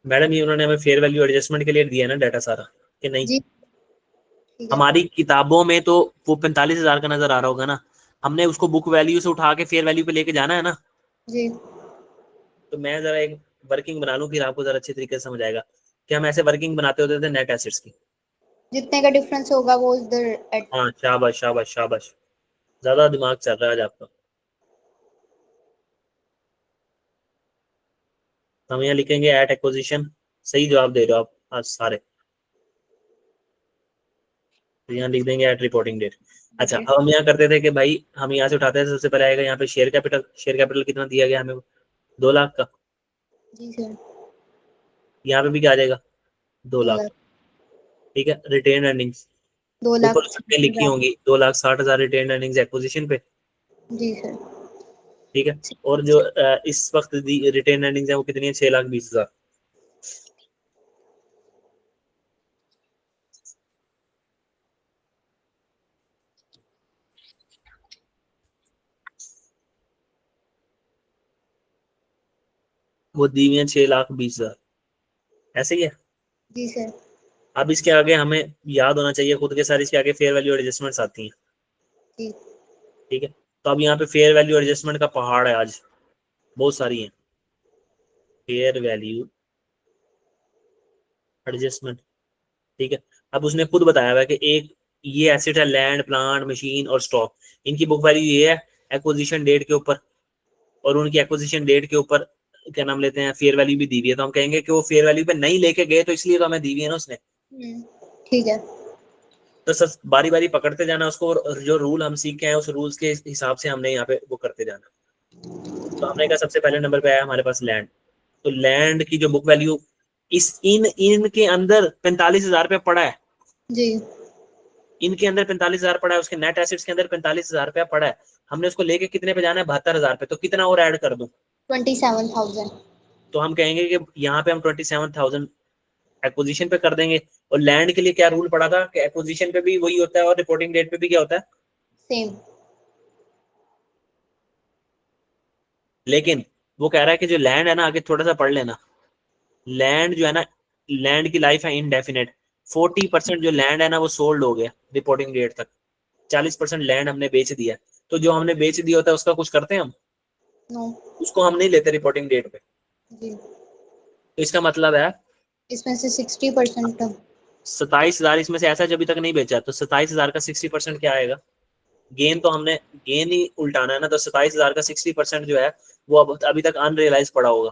मैडम ये उन्होंने हमें फेयर वैल्यू एडजस्टमेंट के लिए दिया है ना डाटा सारा, कि नहीं? जी ठीक है। हमारी किताबों में तो वो 45,000 का नजर आ रहा होगा ना, हमने उसको बुक वैल्यू से उठा के फेयर वैल्यू पे लेके जाना है ना। जी तो मैं जरा एक वर्किंग बना लूँ फिर आपको जरा अच्छे तरीके से समझ आएगा कि हम ऐसे वर्किंग बनाते होते थे नेट एसेट्स की। जितने का डिफरेंस होगा वो इधर एट। हाँ, शाबाश शाबाश शाबाश, ज्यादा दिमाग चल रहा है आज आपका। हम यहाँ लिखेंगे एट एक्विजिशन, सही जवाब दे रहे हो आप आज सारे, तो यहाँ लिख देंगे एट रिपोर्टिंग डेट। अच्छा, ओके। अब हम यहाँ करते थे कि भाई हम यहाँ से उठाते थे, सबसे पहले आएगा यहाँ पे शेयर कैपिटल। शेयर कैपिटल कितना दिया गया हमें? 2 लाख का। जी सर। यहाँ पे भी क्या आ जाएगा? 2 लाख। 2 लाख। ठीक है, रिटेन अर्निंग्स 2 लाख ऊपर उसमें लिखी 60,000। होंगी, 2,60,000 रिटेन अर्निंग्स एक्विजिशन पे। जी सर। ठीक है। और जो इस वक्त रिटेन अर्निंग्स है वो कितनी है? 6,20,000। वो दी हुई है 6,20,000, ऐसे ही है। जी सर। अब इसके आगे हमें याद होना चाहिए खुद के साथ, इसके आगे फेयर वैल्यू एडजस्टमेंट्स आती हैं। जी ठीक है। तो अब यहाँ पे फेयर वैल्यू एडजस्टमेंट का पहाड़ है आज, बहुत सारी है फेयर वैल्यू एडजस्टमेंट। ठीक है। अब उसने खुद बताया हुआ है कि एक ये एसेट है लैंड प्लांट मशीन और स्टॉक, इनकी बुक वैल्यू ये है एक्विजिशन डेट के ऊपर, और उनकी एक्विजिशन डेट के ऊपर क्या नाम लेते हैं फेयर वैल्यू भी दी हुई है। तो हम कहेंगे कि वो फेयर वैल्यू पे नहीं लेके गए तो इसलिए तो हमें दी हुई है ना उसने। ठीक है। तो सब बारी बारी पकड़ते जाना उसको, और जो रूल हम सीख के आए उस रूल्स के हिसाब से हमने यहाँ पे वो करते जाना। तो हमने कहा सबसे पहले नंबर पे आया हमारे पास लैंड। तो लैंड की जो बुक वैल्यू इस इन के अंदर 45,000 रुपया पड़ा है, जी इनके अंदर 45,000 पड़ा है, उसके नेट एसेट्स के अंदर 45,000 रुपया पड़ा है। हमने उसको लेके कितने पे जाना है? 72,000 पे। तो कितना और ऐड कर दूं? 27,000। तो हम कहेंगे कि यहाँ पे हम 27,000 एक्विजिशन पे कर देंगे। और लैंड के लिए क्या रूल पड़ा था कि एक्विजिशन पे भी वही होता है और रिपोर्टिंग डेट पे भी क्या होता है? सेम। लेकिन वो कह रहा है कि जो लैंड है ना, आगे थोड़ा सा पढ़ लेना, लैंड जो है ना, लैंड की लाइफ है इनडेफिनेट। 40% जो लैंड है ना वो सोल्ड हो गया रिपोर्टिंग डेट तक, 40% लैंड हमने बेच दिया। तो जो हमने बेच दिया होता है उसका कुछ करते हैं हम? नो। उसको हम नहीं लेते रिपोर्टिंग डेट पे। जी तो इसका मतलब है इसमें से 60%। 27,000 इसमें से ऐसा जब अभी तक नहीं बेचा, तो 27,000 का 60% क्या आएगा? गेन तो हमने गेन ही उल्टाना है ना, तो 27,000 का 60% जो है वो अब अभी तक अनरियलाइज पड़ा होगा,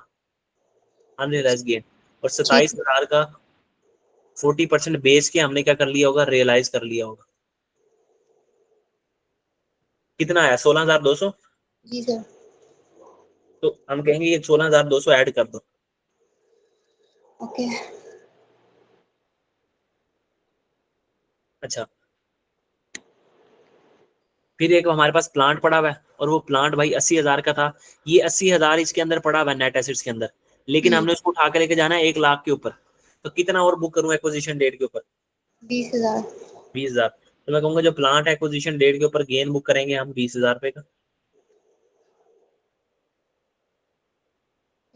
अनरियलाइज गेन। और ठीक 27,000 का 40% बेच के हमने क्या कर लिया होगा, रियलाइज कर लिया होगा। कितना आया, 16,200। जी सर। तो हम कहेंगे ये 16,200 ऐड कर दो। ओके। अच्छा, फिर एक हमारे पास प्लांट पड़ा हुआ है, और वो प्लांट भाई 80,000 का था। ये 80,000 इसके अंदर पड़ा हुआ है नेट एसेट्स के अंदर, लेकिन हमने उसको उठा के लेके जाना है 1 लाख के ऊपर। तो कितना और बुक करूं एक्विजिशन डेट के ऊपर, 20,000। 20,000। तो मैं कहूंगा जो प्लांट एक्विजिशन डेट के ऊपर गेन बुक करेंगे हम 20,000 रुपए का।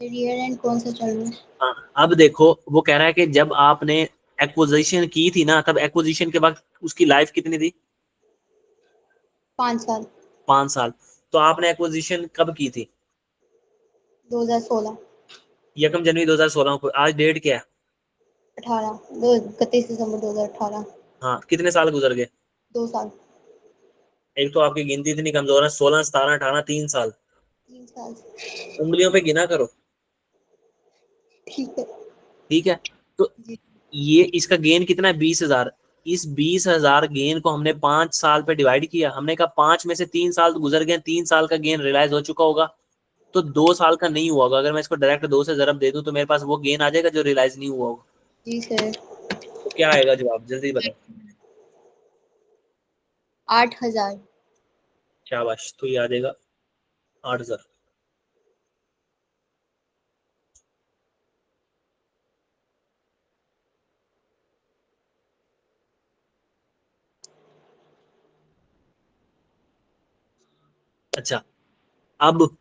फिर ईयर एंड कौन सा चल रहा है? हाँ, अब देखो वो कह रहा है कि जब आपने एक्विजिशन की थी ना, तब एक्विजिशन के बाद उसकी लाइफ कितनी थी, 5 साल। 5 साल। तो आपने एक्विजिशन कब की थी, 2016। 1 जनवरी 2016 को। आज डेट क्या है, 18 दो 31 दिसंबर 2018। हाँ, कितने साल गुजर गए। 2 साल। एक तो आपकी गिनती इतनी कमजोर है, 16, 17, 18, 3 साल। 3 साल। उंगलियों पे गिना करो। ठीक है। ठीक है, तो जी। ये इसका गेन कितना है, 20,000। इस 20,000 गेन को हमने 5 साल पे डिवाइड किया। हमने कहा 5 में से 3 साल तो गुजर गए, 3 साल का गेन रियलाइज हो चुका होगा, तो 2 साल का नहीं हुआ होगा। अगर मैं इसको डायरेक्ट 2 से जरब दे दूं तो मेरे पास वो गेन आ जाएगा जो रियलाइज नहीं हुआ होगा। जी सर। तो क्या आएगा जवाब, जल्दी बताओ। 8,000। शाबाश, तो ये आ जाएगा 8,000। अच्छा, अब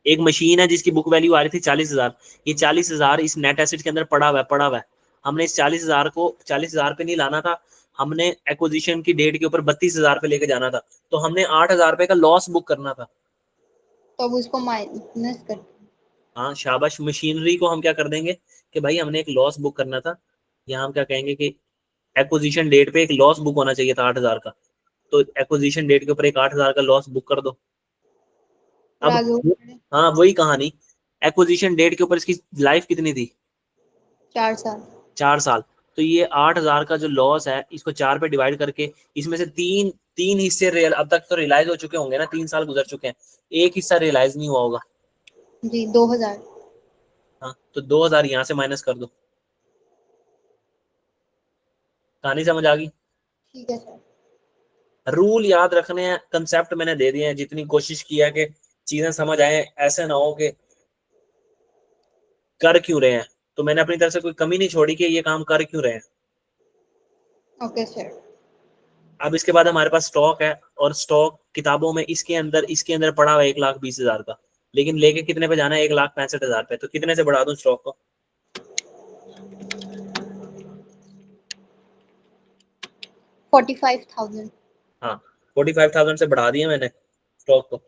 एक मशीन है जिसकी बुक वैल्यू आ रही थी 40,000। ये 40,000 इस नेट एसेट के अंदर पड़ा हुआ है, पड़ा हुआ है। हमने इस 40,000 को 40,000 पे नहीं लाना था, हमने एक्विजिशन की डेट के ऊपर 32,000 पे लेके जाना था। तो हमने 8,000 रुपए का लॉस बुक करना था। तो अब उसको माइनस कर। हाँ शाबाश, मशीनरी को हम क्या कर देंगे कि भाई हमने एक लॉस बुक करना था। यहाँ हम क्या कहेंगे कि एक्विजिशन डेट पे एक लॉस बुक होना चाहिए था 8,000 का। तो एक्विजिशन डेट के ऊपर एक 8,000 का लॉस बुक कर दो। फिर अब आगे बढ़े। हाँ, वही कहानी, एक्विजिशन डेट के ऊपर इसकी लाइफ कितनी थी, 4 साल। 4 साल। तो ये 8,000 का जो लॉस है, इसको 4 पे डिवाइड करके इसमें से तीन तीन हिस्से रियल अब तक तो रियलाइज हो चुके होंगे ना, 3 साल गुजर चुके हैं, एक हिस्सा रियलाइज नहीं हुआ होगा। जी 2,000। हाँ, तो 2,000 यहाँ से माइनस कर दो। कहानी समझ आ गई। ठीक है सर। रूल याद रखने हैं, कंसेप्ट मैंने दे दिए हैं, जितनी कोशिश किया कि चीजें समझ आए, ऐसे ना हो कि कर क्यों रहे हैं। तो मैंने अपनी तरफ से कोई कमी नहीं छोड़ी कि ये काम कर क्यों रहे हैं। Okay sir. अब इसके बाद हमारे पास स्टॉक है, और स्टॉक किताबों में इसके अंदर पड़ा हुआ है 1,20,000 का। लेकिन लेके कितने पे जाना है, 1,65,000 पे। तो कितने से बढ़ा दूं स्टॉक को, 45,000। हाँ, 45,000 से बढ़ा दिया मैंने स्टॉक को।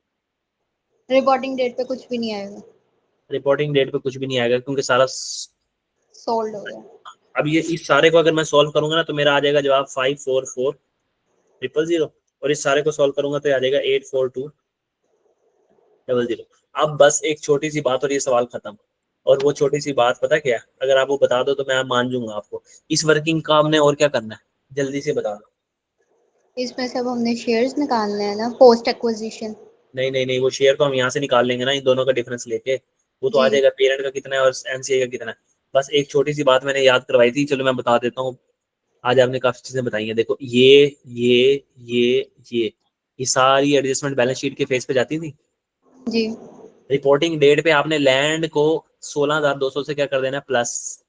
रिपोर्टिंग डेट पे कुछ भी नहीं आएगा। रिपोर्टिंग डेट पे कुछ भी नहीं आएगा क्योंकि सारा सोल्ड हो गया। अब ये इस सारे को अगर मैं सॉल्व करूंगा ना, तो मेरा आ जाएगा जवाब 544,000। और इस सारे को सॉल्व करूंगा तो आ जाएगा 842,000। अब बस एक छोटी सी बात और ये सवाल खत्म। और वो छोटी सी बात पता क्या है, अगर आप वो बता दो तो मैं मान जाऊंगा आपको। इस वर्किंग का हमने और क्या करना है, जल्दी से बता दो। इसमें सब हमने शेयर्स निकालने हैं ना, पोस्ट एक्विजिशन। नहीं नहीं नहीं, वो शेयर को हम यहाँ से निकाल लेंगे ना, इन दोनों का डिफरेंस लेके। वो तो आ जी। जाएगा पेरेंट का कितना है और एमसीए का कितना है। बस एक छोटी सी बात मैंने याद करवाई थी, चलो मैं बता देता हूँ। आज आपने काफी चीजें बताई हैं, देखो ये ये सारी एडजस्टमेंट बैलेंस शीट के फेस पे जाती थी। जी। रिपोर्टिंग डेट पे आपने लैंड को 16,200 से क्या कर देना, प्लस।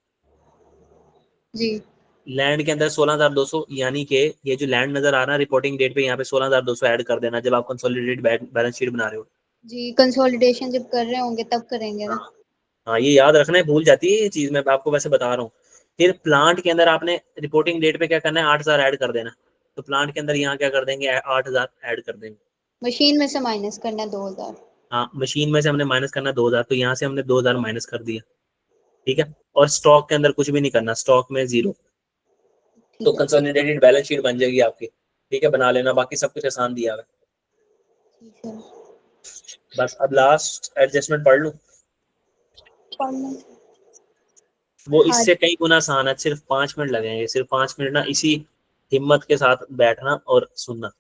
जी। लैंड के अंदर 16,200, यानी कि ये जो लैंड नजर आ रहा है रिपोर्टिंग डेट पे, यहाँ पे 16,200 ऐड कर देना जब आप कंसोलिडेटेड बैलेंस शीट बना रहे हो। जी कंसोलिडेशन जब कर रहे होंगे तब करेंगे ना। हाँ हाँ, ये याद रखना है, भूल जाती है ये चीज, मैं आपको वैसे बता रहा हूँ। फिर प्लांट के अंदर आपने रिपोर्टिंग डेट पे क्या करना है, 8,000 ऐड कर देना। तो प्लांट के अंदर यहाँ क्या कर देंगे, 8,000 ऐड कर देंगे। मशीन में से माइनस करना है 2,000। हाँ, मशीन में से हमने माइनस करना 2,000, तो यहाँ से हमने 2,000 माइनस कर दिया। ठीक है, और स्टॉक के अंदर कुछ भी नहीं करना, स्टॉक में 0। तो ठीक है। कंसोलिडेटेड बैलेंस शीट बन जाएगी आपकी। ठीक है, बना लेना, बाकी सब कुछ आसान दिया हुआ है। जी सर। बस अब लास्ट एडजस्टमेंट पढ़ लूं। पढ़ना। वो हाँ। इससे कई गुना आसान है, सिर्फ 5 मिनट लगेंगे, सिर्फ 5 मिनट ना, इसी हिम्मत के साथ बैठना और सुनना।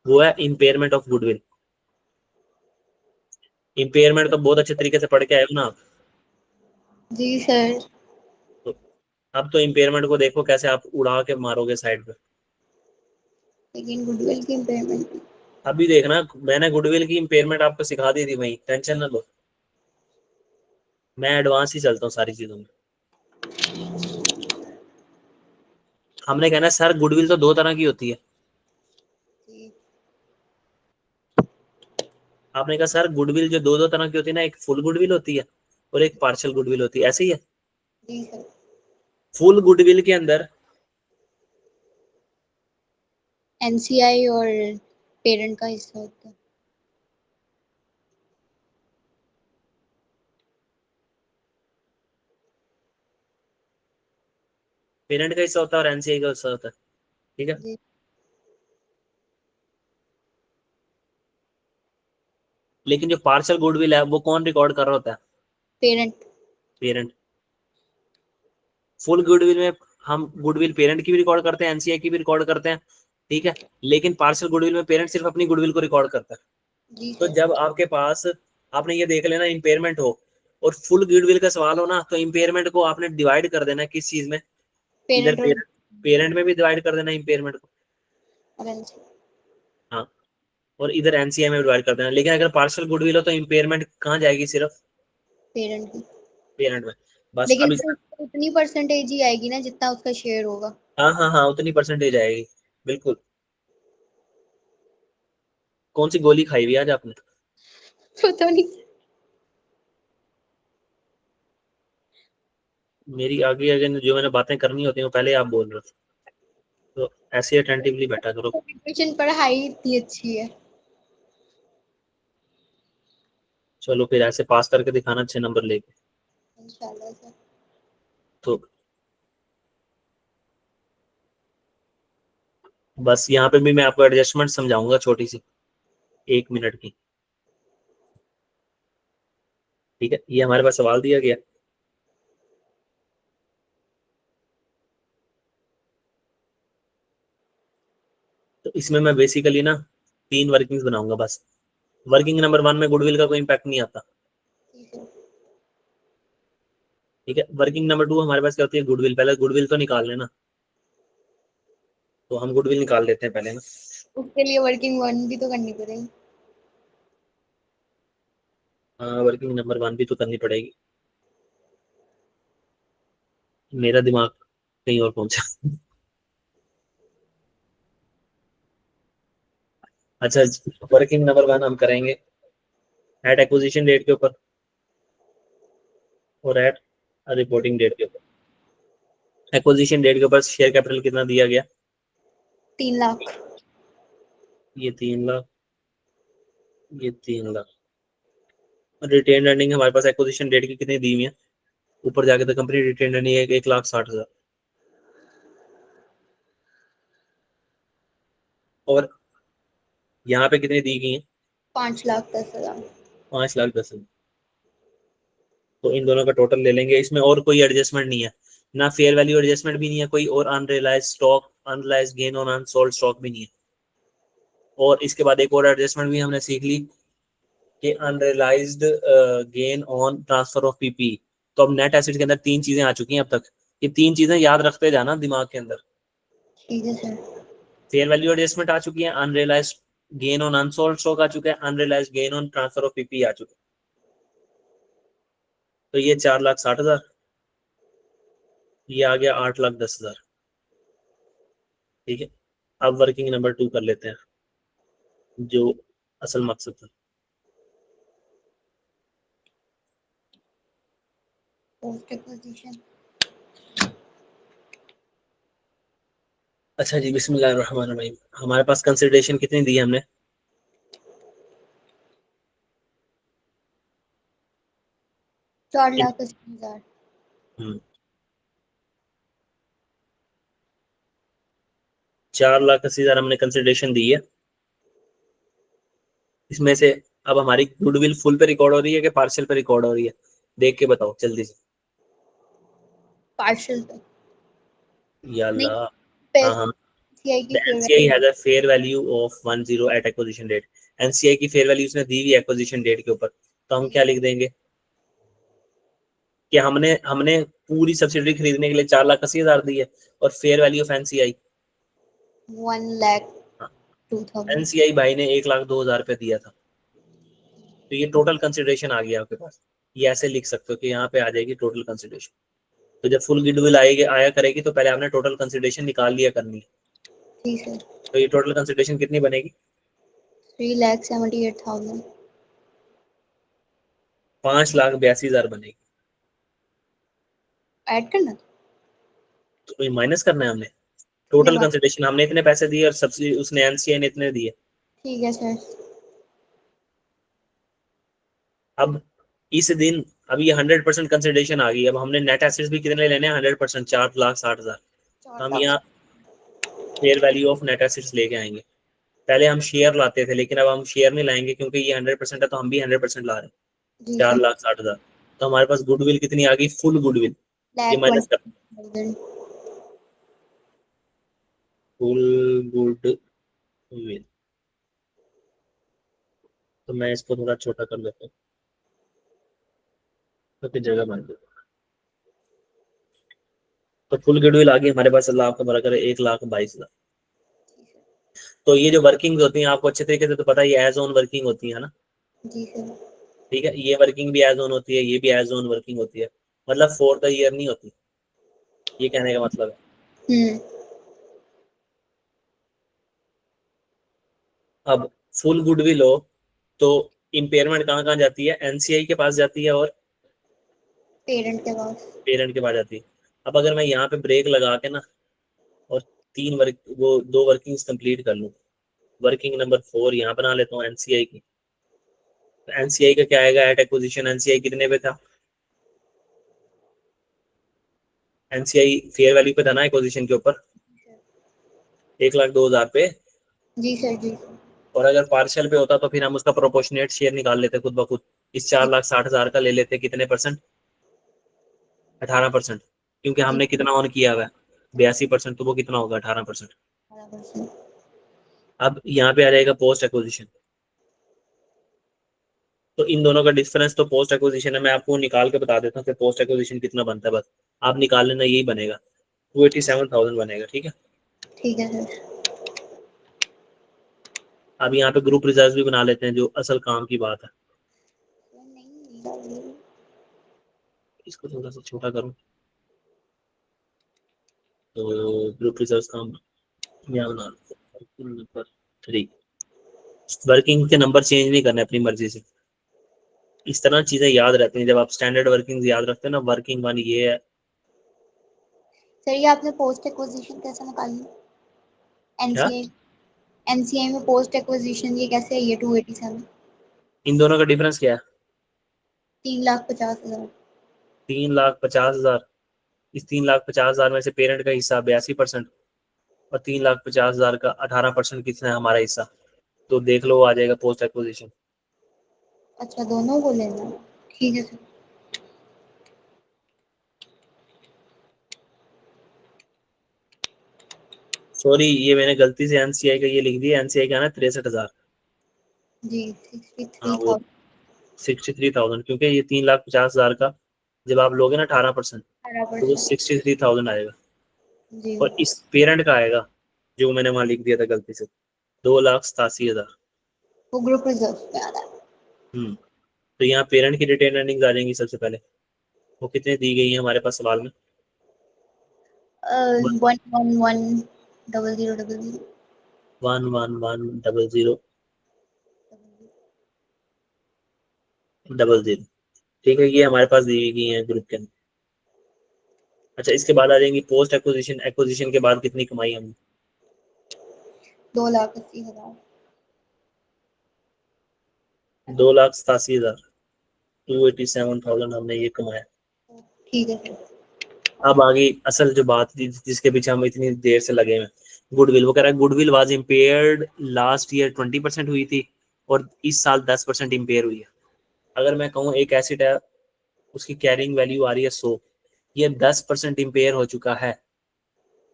वो है इम्पेयरमेंट ऑफ गुडविल। इम्पेयरमेंट तो बहुत अच्छे तरीके से पढ़ के आए हो ना आप। जी सर। तो अब तो इम्पेयरमेंट को देखो कैसे आप उड़ा के मारोगे साइड पे। लेकिन गुडविल की इम्पेयरमेंट। अभी देखना, मैंने गुडविल की इम्पेयरमेंट आपको सिखा दी थी, वही टेंशन ना लो, मैं एडवांस ही चलता हूँ सारी चीजों में। हमने कहना सर गुडविल तो 2 तरह की होती है। जी। आपने कहा सर गुडविल जो दो दो तरह की होती है ना, एक फुल गुडविल होती है और एक पार्शियल गुडविल होती है, ऐसे ही है। जी सर। फुल गुडविल के अंदर एनसीआई और पेरेंट का हिस्सा होता है। पेरेंट का हिस्सा होता है और एनसीआई का हिस्सा होता है, ठीक है। जी। लेकिन जो पार्शियल गुडविल है वो कौन रिकॉर्ड कर रहा होता है? पेरेंट। पेरेंट। फुल गुडविल में हम गुडविल पेरेंट की भी रिकॉर्ड करते हैं, एनसीआई की भी रिकॉर्ड करते हैं, ठीक है। लेकिन पार्शियल गुडविल में पेरेंट सिर्फ अपनी गुडविल को रिकॉर्ड करता है। जी तो सर। जब आपके पास, आपने ये देख लेना, इम्पेयरमेंट हो और फुल गुडविल का सवाल हो ना, तो इम्पेयरमेंट को आपने डिवाइड कर देना किस चीज में? इधर पेरेंट और पेरेंट, पेरेंट में भी डिवाइड कर देना इम्पेयरमेंट को। एनसीआई। हाँ, और इधर एनसीआई में डिवाइड कर देना। लेकिन अगर पार्शियल गुडविल हो तो इम्पेयरमेंट कहाँ जाएगी? सिर्फ पेरेंट की। पेरेंट में। बस लेकिन अब फिर उसको उतनी परसेंटेज ही आएगी ना जितना उसका शेयर होगा। हाँ हाँ हाँ, उतनी परसेंटेज आएगी, बिल्कुल। कौन सी गोली खाई हुई है आज आपने? पता नहीं। मेरी आगे आगे जो मैंने बातें करनी होती हैं वो पहले आप बोल रहे हो, तो ऐसे अटेंटिवली बैठा करो। प्रिपरेशन पढ़ाई इतनी अच्छी है। चलो फिर ऐसे पास करके दिखाना अच्छे नंबर लेके। इंशाल्लाह सर। तो बस यहाँ पे भी मैं आपको एडजस्टमेंट समझाऊंगा छोटी सी, 1 मिनट की, ठीक है। ये हमारे पास सवाल दिया गया। तो इसमें मैं बेसिकली ना 3 वर्किंग्स बनाऊंगा बस। वर्किंग नंबर 1 में गुडविल का कोई इम्पैक्ट नहीं आता, ठीक है। ठीक है। वर्किंग नंबर 2 हमारे पास क्या होती है? गुडविल। पहले गुडविल तो निकाल लेना, तो हम गुडविल निकाल लेते हैं पहले ना। उसके लिए वर्किंग वन भी तो करनी पड़ेगी। वर्किंग नंबर 1 भी तो करनी पड़ेगी। मेरा दिमाग कहीं और पहुंचा। अच्छा, वर्किंग नंबर 1 हम करेंगे एट एक्विजिशन डेट के ऊपर और एट रिपोर्टिंग डेट के ऊपर। एक्विजिशन डेट के ऊपर शेयर कैपिटल कितना दिया गया? 3 लाख। ये 3 लाख, ये 3 लाख। रिटेन अर्निंग हमारे पास एक्विजिशन डेट की कितनी दी हुई है? ऊपर जाके तो कंपनी रिटेन अर्निंग है 1,60,000। और यहाँ पे कितनी दी गई है? 5,10,000। 5,10,000। तो इन दोनों का टोटल ले लेंगे। इसमें और कोई एडजस्टमेंट नहीं है, ना फेयर वैल्यू एडजस्टमेंट भी नहीं है कोई, और unrealise stock, unrealise gain on unsold stock भी नहीं है। और इसके बाद एक और एडजस्टमेंट भी हमने सीख ली कि unrealised gain on transfer of PP. तो अब नेट एसेट के अंदर 3 चीजें आ चुकी हैं अब तक। ये 3 चीजें याद रखते जाना दिमाग के अंदर। ठीक है सर। फेयर वैल्यू एडजस्टमेंट आ चुकी है, unrealize gain on unsold stock आ चुका है, unrealize gain on transfer of PP आ चुका है। तो ये 4,60,000, ये आ गया 8,10,000, ठीक है। अब वर्किंग नंबर 2 कर लेते हैं, जो असल मकसद था। Post acquisition. अच्छा जी, बिस्मिल्लाहिर्रहमानिर्रहीम। हमारे पास कंसिडरेशन कितनी दी है हमने? 4,80,000 हमने कंसिडरेशन दी है। इसमें से अब हमारी गुडविल फुल पे रिकॉर्ड हो रही है कि पार्शियल पे रिकॉर्ड हो रही है, देख के बताओ जल्दी से। पार्शियल पे या नहीं, अल्लाह। हाँ हाँ। एनसीआई की The fair NCI has a fair value of 10 at acquisition date। NCI की फेयर वैल्यू उसने दी हुई है एक्विजिशन डेट के ऊपर, तो हम क्या लिख देंगे कि हमने हमने पूरी सब्सिडी खरीदने के लिए 4,80,000 दी है और fair value of NCI 1,02,000। NCI भाई ने 1,02,000 रुपये दिया था, तो ये टोटल कंसिडरेशन आ गया आपके पास। ये ऐसे लिख सकते हो कि यहाँ पे आ जाएगी टोटल कंसिडरेशन। तो जब फुल गुडविल आएगी आया करेगी तो पहले आपने टोटल कंसिडरेशन निकाल लिया करनी है। जी सर। तो ये टोटल कंसिडरेशन कितनी बनेगी? 3,78,000। 5,82,000 बनेगी। ऐड करना तो माइनस करना है हमने। ठीक टोटल है कंसिडरेशन हमने इतने पैसे दिए और सब्सिडी उसने एनसीआई ने इतने दिए। ठीक है सर। अब इस दिन अब ये 100% कंसिडरेशन आ गई। अब हमने नेट एसेट्स भी कितने लेने हैं? 100%, 4,60,000। तो हम यहाँ fair value of net assets लेके आएंगे। पहले हम शेयर लाते थे लेकिन अब हम शेयर नहीं लाएंगे क्योंकि ये 100% है, तो हम भी 100% ला रहे हैं। जी सर। 4,60,000। तो हमारे पास गुडविल कितनी आ गई? Full goodwill. ये माइनस कर फुल गुडविल। तो मैं इसको थोड़ा छोटा कर लेता हूँ तो फिर जगह बन जाए। तो फुल गुडविल आ गई हमारे पास। अल्लाह आपका भला करे, 1,22,000। तो ये जो वर्किंग होती है आपको अच्छे तरीके से तो पता है, ये एज ऑन वर्किंग होती है ना। जी सर। ठीक है, ये वर्किंग भी एज ऑन होती है, ये भी एज ऑन वर्किंग होती है, मतलब फॉर द ईयर नहीं होती। ये कहने का मतलब है। अब फुल गुडविल हो तो इम्पेयरमेंट कहाँ कहाँ जाती है? एनसीआई के पास जाती है और पेरेंट के पास। पेरेंट के पास जाती है। अब अगर मैं यहाँ पे ब्रेक लगा के ना और 2 वर्किंग्स कंप्लीट कर लूँ, वर्किंग नंबर 4 यहाँ बना लेता हूँ एनसीआई की। तो एनसीआई का क्या आएगा एट एक्विजिशन? एनसीआई कितने पे था? एनसीआई फेयर वैल्यू पे था ना एक्विजिशन के ऊपर, 1,02,000 पे। जी सर। जी और अगर पार्शियल पे होता तो फिर हम उसका प्रोपोर्शनेट शेयर निकाल लेते खुद ब खुद। इस 4,60,000 का ले लेते कितने परसेंट? 18%। क्योंकि जी। हमने कितना ऑन किया हुआ है? 82%, तो वो कितना होगा? 18%। बराबर। अब यहाँ पे आ जाएगा पोस्ट एक्विजिशन। तो इन दोनों का डिफरेंस तो पोस्ट एक्विजिशन है, मैं आपको निकाल के बता देता हूँ कि पोस्ट एक्विजिशन कितना बनता है, बस आप निकाल लेना, यही बनेगा 287,000 बनेगा। ठीक है, ठीक है सर। अब यहाँ पे ग्रुप रिजर्व भी बना लेते हैं जो असल काम की बात है। इसको थोड़ा सा छोटा करूँ तो ग्रुप रिजर्व काम यहाँ बना नंबर 3। वर्किंग के नंबर चेंज नहीं करने अपनी मर्जी से। इस तरह चीजें याद रहती हैं जब आप स्टैंडर्ड वर्किंग याद रखते हैं ना। वर्किंग वन ये है। सर ये आपने पोस्ट एक्विजिशन कैसे निकाली? क्या? एनसीआई एनसीआई में पोस्ट एक्विजिशन ये कैसे है? ये 287। इन दोनों का डिफरेंस क्या है? 3,50,000। 3,50,000। इस 3,50,000 में से पेरेंट का हिस्सा 82% और 3,50,000 का 18% कितना है हमारा हिस्सा? तो देख लो, वो आ जाएगा पोस्ट एक्विजिशन। अच्छा, दोनों को लेना है। ठीक है सर। सॉरी, ये मैंने गलती से एनसीआई का ये लिख दिया। एनसीआई का ना 63,000। जी हाँ वो 63,000। 63,000, क्योंकि ये 3,50,000 का जब आप लोगे ना 18% तो वो 18%। 63,000 आएगा। जी और इस पेरेंट का आएगा जो मैंने वहां लिख दिया था गलती से, 2,87,000। वो ग्रुप रिजर्व पे आ रहा है। तो यहाँ पेरेंट की रिटेन अर्निंग्स आ जाएंगी सबसे पहले। वो कितने दी गई है हमारे पास सवाल में? 1,11,1,0,0,0,0। 1,11,1,0,0,0। ठीक है, ये हमारे पास दी गई है ग्रुप के अंदर। अच्छा, इसके बाद आ जाएंगी पोस्ट एक्विजिशन। एक्विजिशन के बाद कितनी कमाई हमने? 2,80,000। 2,87,000। 287,000 हमने ये कमाया। ठीक है सर। अब आ गई असल जो बात थी जिसके पीछे हम इतनी देर से लगे हुए हैं। गुडविल, वो कह रहा है goodwill was impaired last year 20% हुई थी और इस साल 10% इम्पेयर हुई है। अगर मैं कहूँ एक एसिड है उसकी कैरिंग वैल्यू आ रही है 100, ये 10% इम्पेयर हो चुका है,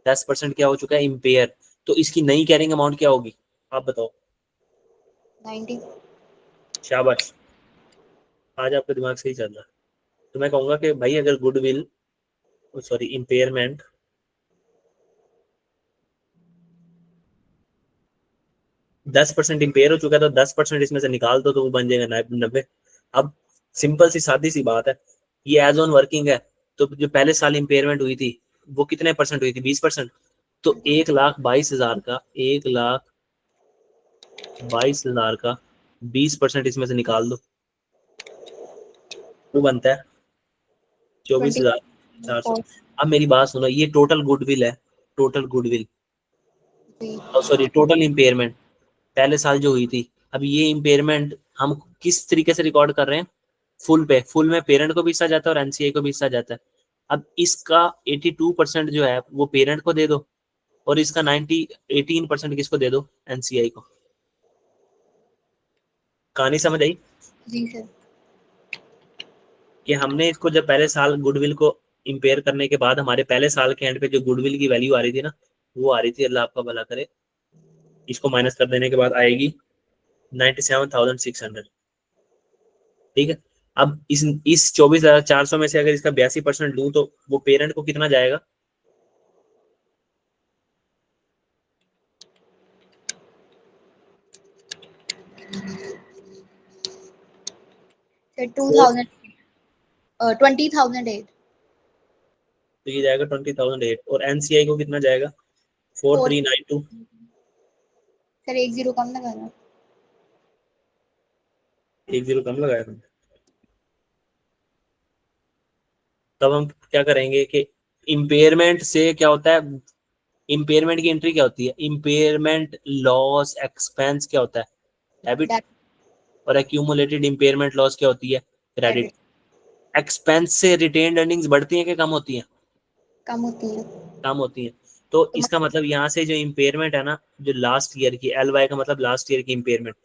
10% क्या हो चुका है, इम्पेयर, तो इसकी नई कैरिंग अमाउंट क्या होगी आप बताओ। 90। शाबाश, आज आपका दिमाग सही चल रहा है। तो मैं कहूंगा कि भाई अगर गुडविल, सॉरी इम्पेयरमेंट, 10% इम्पेयर हो चुका है तो 10% इसमें से निकाल दो तो वो बन जाएगा 90। अब सिंपल सी सादी सी बात है, ये एज ऑन वर्किंग है, तो जो पहले साल इम्पेयरमेंट हुई थी वो कितने परसेंट हुई थी, 20%। तो 1,22,000 का, 1,22,000 का 20% इसमें से निकाल दो, वो बनता है 24,400। 24। अब मेरी बात सुनो, ये टोटल गुडविल है, टोटल गुडविल, जी। सॉरी टोटल इम्पेयरमेंट पहले साल जो हुई थी। अब ये इम्पेयरमेंट हम किस तरीके से रिकॉर्ड कर रहे हैं, फुल पे, फुल में पेरेंट को भी हिस्सा जाता है और एनसीआई को भी हिस्सा जाता है। अब इसका 82% जो है वो पेरेंट को दे दो और इसका 18% किसको दे दो, एनसीआई को। कहानी समझ आई जी सर। कि हमने इसको जब पहले साल गुडविल को इम्पेयर करने के बाद हमारे पहले साल के एंड पे जो गुडविल की वैल्यू आ रही थी ना, वो आ रही थी, अल्लाह आपका भला करे, इसको माइनस कर देने के बाद आएगी 97,600। ठीक है। अब इस 24,400 में से अगर इसका 82% लूं तो वो पेरेंट को कितना जाएगा, सर फोर, 2000, 20,008। तो ये जाएगा 20,008 और एनसीआई को कितना जाएगा, 4,392। सर 1 0 कम लगा रहा। एक जीरो कम लगाया तुमने। तब हम क्या करेंगे कि इम्पेयरमेंट से क्या होता है, इम्पेयरमेंट की एंट्री क्या होती है, इम्पेयरमेंट लॉस एक्सपेंस क्या होता है, डेबिट, डेबिट। और एक्यूमुलेटेड इम्पेयरमेंट लॉस क्या होती है, क्रेडिट। क्रेडिट। एक्सपेंस से रिटेन्ड अर्निंग्स बढ़ती हैं कि कम होती हैं, कम होती है। कम होती हैं। तो तो इसका मतलब यहाँ से जो इम्पेयरमेंट है ना, जो लास्ट ईयर की, एल वाई का मतलब लास्ट ईयर की इम्पेयरमेंट,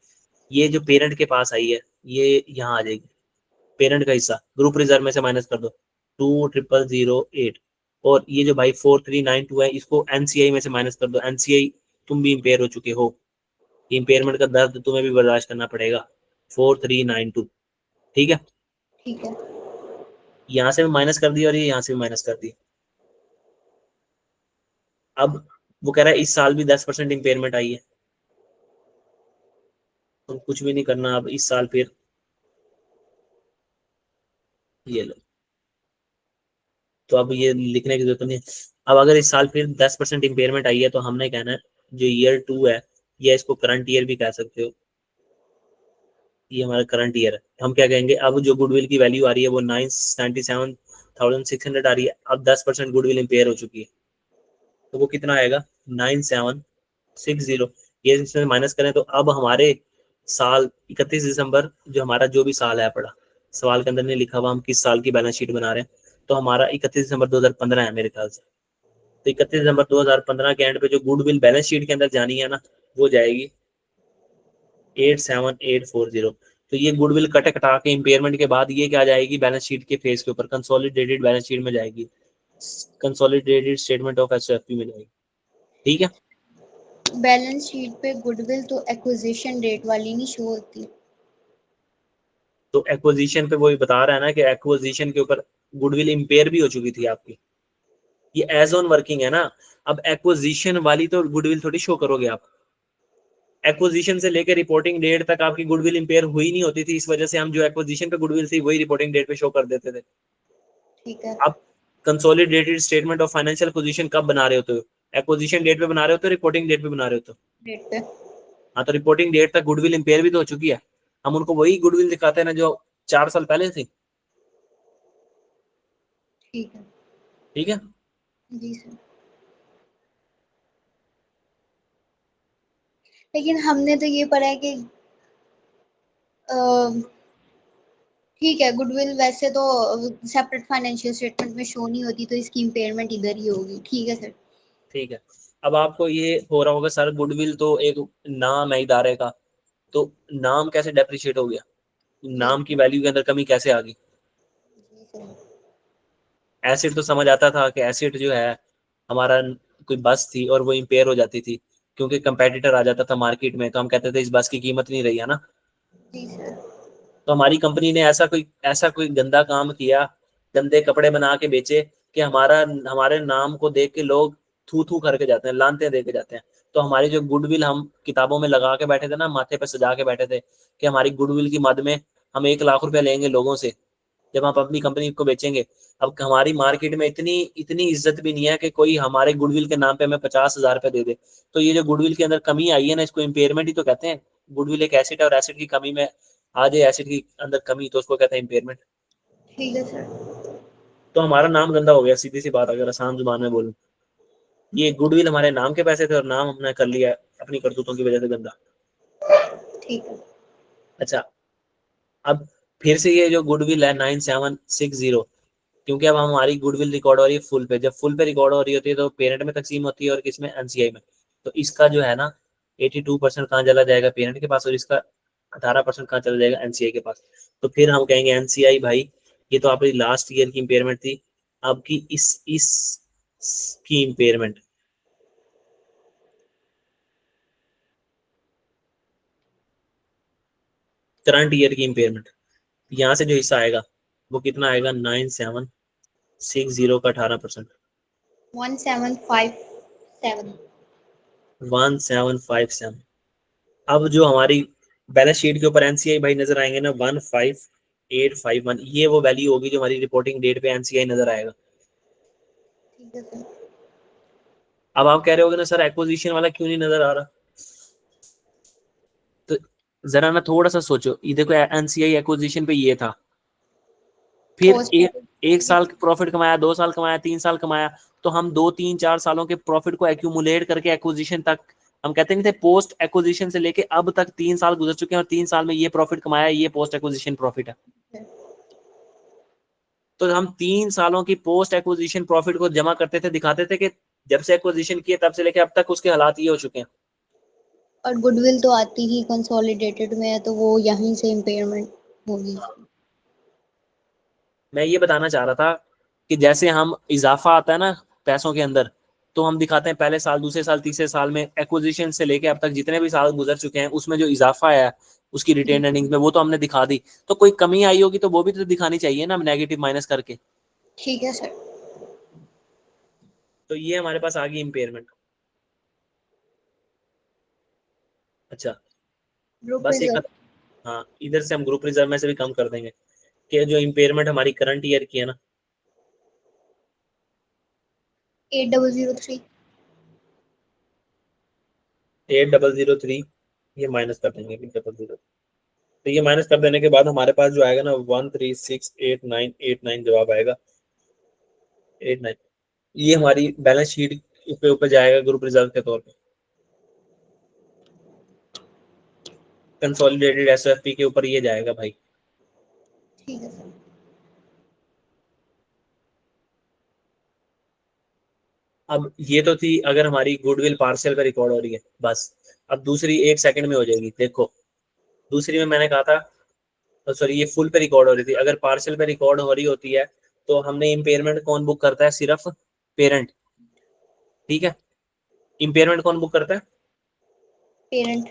ये जो पेरेंट के पास आई है ये यहाँ आ जाएगी, पेरेंट का हिस्सा ग्रुप रिजर्व में से माइनस कर दो 2,008, और ये जो भाई 4,392 है इसको एनसीआई में से माइनस कर दो, एनसीआई तुम भी इम्पेयर हो चुके हो, इम्पेयरमेंट का दर्द तुम्हें भी बर्दाश्त करना पड़ेगा, 4,392। ठीक है, ठीक है। यहाँ से भी माइनस कर दिया और ये यहाँ से भी माइनस कर दी। अब वो कह रहा है इस साल भी 10% इम्पेयरमेंट आई है, तो कुछ भी नहीं करना, अब इस साल फिर ये लो, तो अब ये लिखने की जरूरत नहीं है। अब अगर इस साल फिर 10% इम्पेयरमेंट आई है तो हमने कहना है जो ईयर 2 है, या इसको करंट ईयर भी कह सकते हो, ये हमारा करंट ईयर है, हम क्या कहेंगे, अब जो गुडविल की वैल्यू आ रही है वो 997,600 आ रही है, अब 10% गुडविल इम्पेयर हो चुकी है, तो वो कितना आएगा, 9,760। ये इसमें माइनस करें तो अब हमारे साल 31 दिसंबर, जो हमारा जो भी साल है पड़ा, सवाल के अंदर नहीं लिखा हुआ हम किस साल की बैलेंस शीट बना रहे हैं, तो हमारा 31 दिसंबर 2015 है मेरे ख्याल से। तो 31 दिसंबर 2015 के एंड पे जो गुडविल बैलेंस शीट के अंदर जानी है ना, वो जाएगी 87840। तो ये गुडविल कटे कटा के इम्पेयरमेंट के बाद ये क्या जाएगी, बैलेंस शीट के फेज के ऊपर कंसोलिडेटेड बैलेंस शीट में जाएगी, कंसोलिडेटेड स्टेटमेंट ऑफ एसओएफपी में जाएगी। ठीक है, बैलेंस शीट पे गुडविल तो एक्विजिशन रेट वाली नहीं शो होती। तो एक्विजिशन पे वही बता रहा है ना कि एक्विजिशन के ऊपर गुडविल इम्पेयर भी हो चुकी थी आपकी, ये एज ऑन वर्किंग है ना। अब एक्विजिशन वाली तो गुडविल थोड़ी शो करोगे आप, एक्विजिशन से लेकर रिपोर्टिंग डेट तक आपकी गुडविल इंपेयर हुई नहीं होती थी, इस वजह से हम जो एक्विजिशन पे गुडविल थी वही रिपोर्टिंग डेट पे शो कर देते थे। ठीक है। आप consolidated statement of financial position कब बना रहे होते हो, एक्विजिशन डेट पे बना रहे होते हो, रिपोर्टिंग डेट पे बना रहे होते हो। रेट पे। हाँ, तो रिपोर्टिंग डेट तक गुडविल इंपेयर भी तो हो चुकी है, हम उनको वही गुडविल दिखाते हैं ना जो 4 साल पहले थी। ठीक है। ठीक है, जी सर। लेकिन हमने तो ये पढ़ा है कि ठीक है, गुडविल वैसे तो सेपरेट फाइनेंशियल स्टेटमेंट में शो नहीं होती, तो इसकी इम्पेयरमेंट इधर ही होगी। ठीक है सर। ठीक है। अब आपको ये हो रहा होगा सर, गुडविल तो एक नाम है इदारे का, तो नाम कैसे डेप्रिशिएट हो गया, जी नाम की वैल्यू के अंदर कमी कैसे आ गई? जी सर। एसिड तो समझ आता था कि एसिड जो है हमारा कोई बस थी और वो इम्पेयर हो जाती थी, क्योंकि कंपेटिटर आ जाता था मार्केट में, तो हम कहते थे इस बस की कीमत नहीं रही है ना। जी सर। तो हमारी कंपनी ने ऐसा कोई गंदा काम किया, गंदे कपड़े बना के बेचे कि हमारे नाम को देख के लोग थू थू करके जाते हैं, लानते दे के जाते हैं। तो हमारी जो गुडविल हम किताबों में लगा के बैठे थे ना, माथे पे सजा के बैठे थे कि हमारी गुडविल की मद में हम 1 लाख रुपए लेंगे लोगों से जब हम अपनी कंपनी को बेचेंगे। अब हमारी मार्केट में इतनी इतनी इज्जत भी नहीं है कि कोई हमारे गुडविल के नाम पे हमें 50,000 रुपए दे दे। तो ये जो गुडविल के अंदर कमी आई है ना, इसको इम्पेयरमेंट ही तो कहते हैं। गुडविल एक एसिड है और एसिड की कमी में आ जाए एसिड की अंदर कमी, तो उसको कहते हैं इम्पेयरमेंट। ठीक है सर। तो हमारा नाम गंदा हो गया, सीधी सी बात अगर आसान जुबान में बोलूं। ये गुडविल हमारे नाम के पैसे थे और नाम हमने कर लिया अपनी करतूतों की वजह से गंदा। ठीक है। अच्छा, अब फिर से ये जो गुडविल है 9760, क्योंकि अब हमारी गुडविल रिकॉर्ड हो रही है फुल पे। जब फुल पे रिकॉर्ड हो रही होती है तो पेरेंट में तकसीम होती है और किसमें, एनसीआई में। तो इसका जो है ना 82% कहाँ चला जाएगा, पेरेंट के पास, और इसका 18% कहाँ चला जाएगा, एनसीआई के पास। तो फिर हम कहेंगे एनसीआई भाई, ये तो आपकी लास्ट ईयर की इम्पेयरमेंट थी, आपकी इस की इम्पेयरमेंट करंट ईयर की इम्पेयरमेंट, यहाँ से जो हिस्सा आएगा वो कितना आएगा, 9760 का 18%, 1757। 1757। अब जो हमारी बैलेंस शीट के ऊपर एनसीआई भाई नजर आएंगे ना, 15851, ये वो वैल्यू होगी जो हमारी रिपोर्टिंग डेट पे एनसीआई नजर आएगा। ठीक है सर। अब आप कह रहे होगे ना सर एक्विजिशन वाला क्यों नहीं नजर आ रहा, तो जरा ना थोड़ा सा सोचो, ये देखो एनसीआई एक्विजिशन पे ये था, फिर पोस्ट एक एक्विजिशन साल प्रॉफिट कमाया, 2 साल कमाया, 3 साल कमाया, तो हम 2 3 4 सालों के प्रॉफिट को एक्यूमुलेट करके एक्विजिशन तक, हम कहते नहीं थे पोस्ट एक्विजिशन से लेके अब तक 3 साल गुजर चुके हैं और 3 साल में ये प्रॉफिट कमाया, ये पोस्ट एक्विजिशन प्रॉफिट है। है। तो हम 3 सालों की पोस्ट एक्विजिशन प्रॉफिट को जमा करते थे, दिखाते थे कि जब से एक्विजिशन किए तब से लेके अब तक उसके हालात ये हो चुके हैं। और गुडविल तो आती ही कंसोलिडेटेड में है, तो वो यहीं से इम्पेयरमेंट होगी। मैं ये बताना चाह रहा था कि जैसे हम इजाफा आता है ना पैसों के अंदर, तो हम दिखाते हैं पहले साल, दूसरे साल, तीसरे साल में एक्विजिशन से लेके अब तक जितने भी साल गुजर चुके हैं उसमें जो इजाफा है उसकी रिटेन अर्निंग्स में, वो तो हमने दिखा दी। तो कोई कमी आई होगी तो वो भी तो दिखानी चाहिए ना, नेगेटिव माइनस करके। ठीक है सर। तो ये हमारे पास आ गई इम्पेयरमेंट। अच्छा, ग्रुप बस एक, रिजल्ट। हाँ इधर से हम ग्रुप रिजर्व में से भी कम कर देंगे कि जो इम्पेयरमेंट हमारी करंट ईयर की है ना, 8003। 8003, ये माइनस कर देंगे 00। तो ये माइनस कर देने के बाद हमारे पास जो आएगा ना 1368,989 जवाब आएगा, 89। ये हमारी बैलेंस शीट पे ऊपर जाएगा ग्रुप रिजर्व के तौर पे, कंसोलिडेटेड एसएफपी के ऊपर ये जाएगा भाई। ठीक है सर। अब ये तो थी अगर हमारी गुडविल पार्शियल पे रिकॉर्ड हो रही है बस। अब दूसरी 1 सेकंड में हो जाएगी, देखो दूसरी में मैंने कहा था, सॉरी ये फुल पे रिकॉर्ड हो रही थी, अगर पार्शियल पे रिकॉर्ड हो रही होती है तो हमने इम्पेयरमेंट कौन बुक करता है, सिर्फ पेरेंट। ठीक है, इम्पेयरमेंट कौन बुक करता है, पेरेंट।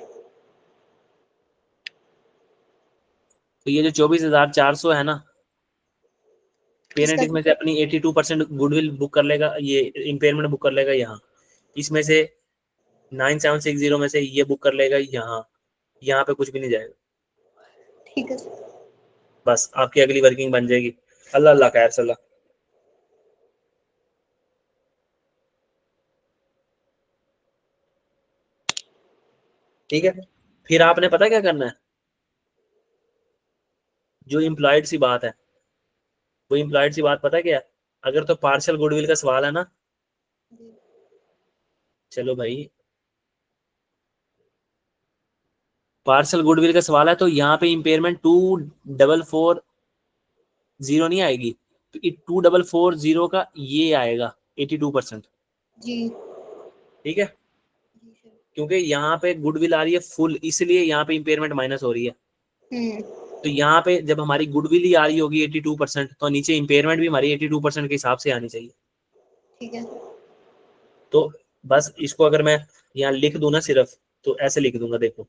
तो ये जो 24,400 है ना, पेरेंट इसका इसमें से अपनी 82% गुडविल बुक कर लेगा, ये इम्पेयरमेंट बुक कर लेगा यहाँ, इसमें से 9760 में से ये बुक कर लेगा यहाँ, यहाँ पे कुछ भी नहीं जाएगा। ठीक है सर। बस आपकी अगली वर्किंग बन जाएगी। अल्लाह अल्लाह खैर सल्ला। ठीक है, फिर आपने पता क्या करना है, जो इम्प्लॉयड सी बात है, वो इम्प्लॉयड सी बात पता क्या है, अगर तो पार्शियल गुडविल का सवाल है ना, चलो भाई पार्शियल गुडविल का सवाल है तो यहाँ पे इम्पेयरमेंट 2440 नहीं आएगी, तो 2440 का ये आएगा 82%। जी। ठीक है, जी सर। क्योंकि यहाँ पे गुडविल आ रही है फुल, इसलिए यहाँ पे इम्पेयरमेंट माइनस हो रही है। तो यहाँ पे जब हमारी गुडविल ही आ रही होगी 82%, तो नीचे इम्पेयरमेंट भी हमारी 82% के हिसाब से आनी चाहिए। ठीक है। तो बस इसको अगर मैं यहाँ लिख दूं ना सिर्फ, तो ऐसे लिख दूंगा, देखो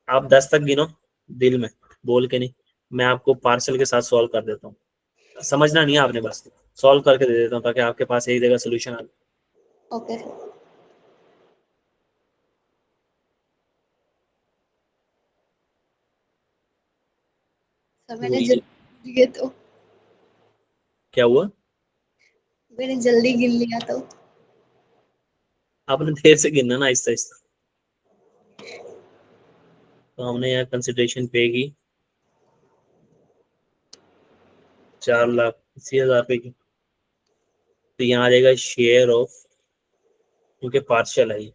आप 10 तक गिनो दिल में, बोल के नहीं, मैं आपको पार्सल के साथ सॉल्व कर देता हूँ, समझना नहीं है आपने, बस सॉल्व करके दे देता हूँ ताकि आपके पास एक जगह सोल्यूशन आ। Okay sir. सर तो मैंने जल्दी लिए तो क्या हुआ, मैंने जल्दी गिन लिया तो। आपने देर से गिनना ना, आहिस्ता आहिस्ता। तो हमने यहाँ कंसिडरेशन पे की 4,80,000 की, तो यहाँ आ जाएगा शेयर ऑफ, क्योंकि पार्शियल है,